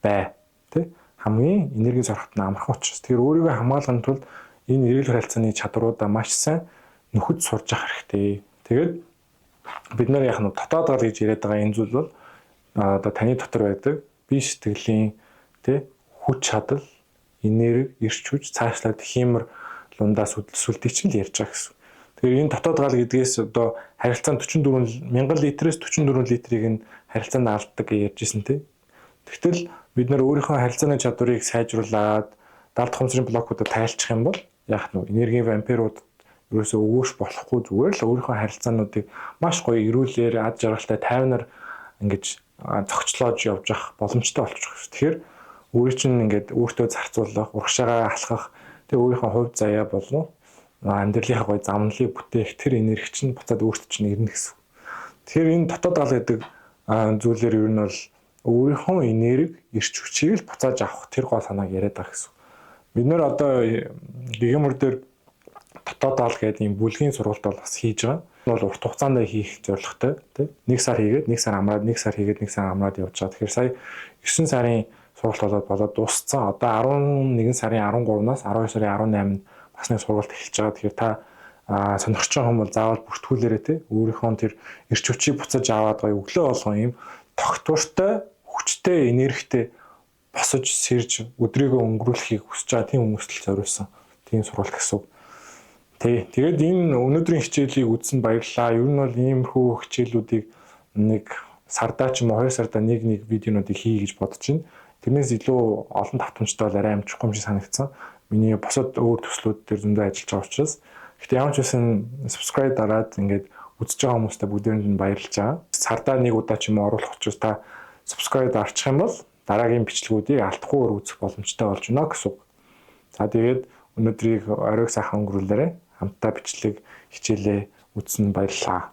бай, тий? Хамгийн энергийн сорохт нь амархан учраас. Тэгэхээр өөрийгөө хамгаалахын тулд энэ эрүүл харилцааны чадруудаа маш сайн нөхөж сурж явах хэрэгтэй. Тэгээд бид нар яах нь дотоод гал гэж яриад байгаа энэ зүйл бол одоо таны дотор байдаг бие сэтгэлийн тий хүч чадал, энерги, эрч хүч цаашлаад химэр лундаа сүлдийг чинь л ярьж байгаа гэсэн. Тэгэхээр энэ дотоод гал гэдгээс одоо харилцаанд 44 мянган литрээс 44 литрийг нь харилцаанд алддаг гэж ярьжсэн тий. Тэгтэл бид нар өөрийнхөө харилцааны чадварыг сайжруулад даалт хумцрын блокуудад тайлчих юм бол яах нь энергийн вампирууд ерөөсөө өгөөш болохгүй зүгээр л өөрийнхөө харилцаануудыг маш гоё эрүүлэр ад жаргалтай тайвнаар ингэж зохицлоож явж явах боломжтой болчих шүү. Тэгэхээр өөрийн чинь ингээд өөртөө зарцуулах, урагшаагаа алхах, тэгээ өөрийнхөө хувь заяа болон амьдралынхаа гоё замналыг бүтээх тэр энерги чинь буцаад өөртөө чинь ирнэ гэсэн. Тэгэхээр энэ дотоод гал гэдэг зүйлээр ер нь бол өөрийнхөө энерги, эрч хүчийг л буцааж авах тэр гол санааг яриад байгаа гэсэн. Бид нэр одоо гигамөр дээр дотоод гал гэдэг юм бүлгийн сургалт бол бас хийж байгаа. Энэ бол урт хугацаанд хийх зорилготой тий. 1 сар хийгээд 1 сар амраад 1 сар хийгээд 1 сар амраад явж байгаа. Тэгэхээр сая 9 сарын сургалт болоод дууссан. Одоо 11 сарын 13-наас 12 сарын 18-нд бас нэг сургалт эхэлж байгаа. Тэгэхээр та сонирхож байгаа хүмүүс бол заавал бүртгүүлээрэй тий. Өөрийнхөө тэр эрч хүчийг буцааж аваад гоё өглөө болгон юм тогтвортой, хүчтэй, энергитэй босож сэрж өдрийгөө өнгөрүүлэхийг хүсэж байгаа тийм хүмүүст л зориулсан тийм сургалт гэсэн. Тэгээд энэ өнөөдрийн хичээлийг үзсэн баярлалаа. Ер нь бол иймэрхүү хичээлүүдийг нэг сардаа ч юм уу 2 сардаа нэг видеонуудыг хий гэж бодож байна. Тэрнээс илүү олон давтамжтай бол арай амжихгүй юм шиг санагдсан. Миний босод өөр төслүүд дээр зөндөө ажиллаж байгаа учраас. Гэхдээ ямар ч байсан subscribe дараад ингээд үзэж байгаа хүмүүстээ бүгдээрэнд нь баярлж байгаа. Сардаа нэг удаа ч юм уу оруулах учраас та subscribe дарчих юм бол дараагийн бичлэгүүдийг алдахгүйгээр үзэх боломжтой болж байна гэсэн. За тэгээд өнөөдрийг оройг сайхан өнгөрүүлээрэй. Хамтдаа бичлэг хичээлээ үзсэн баярлалаа.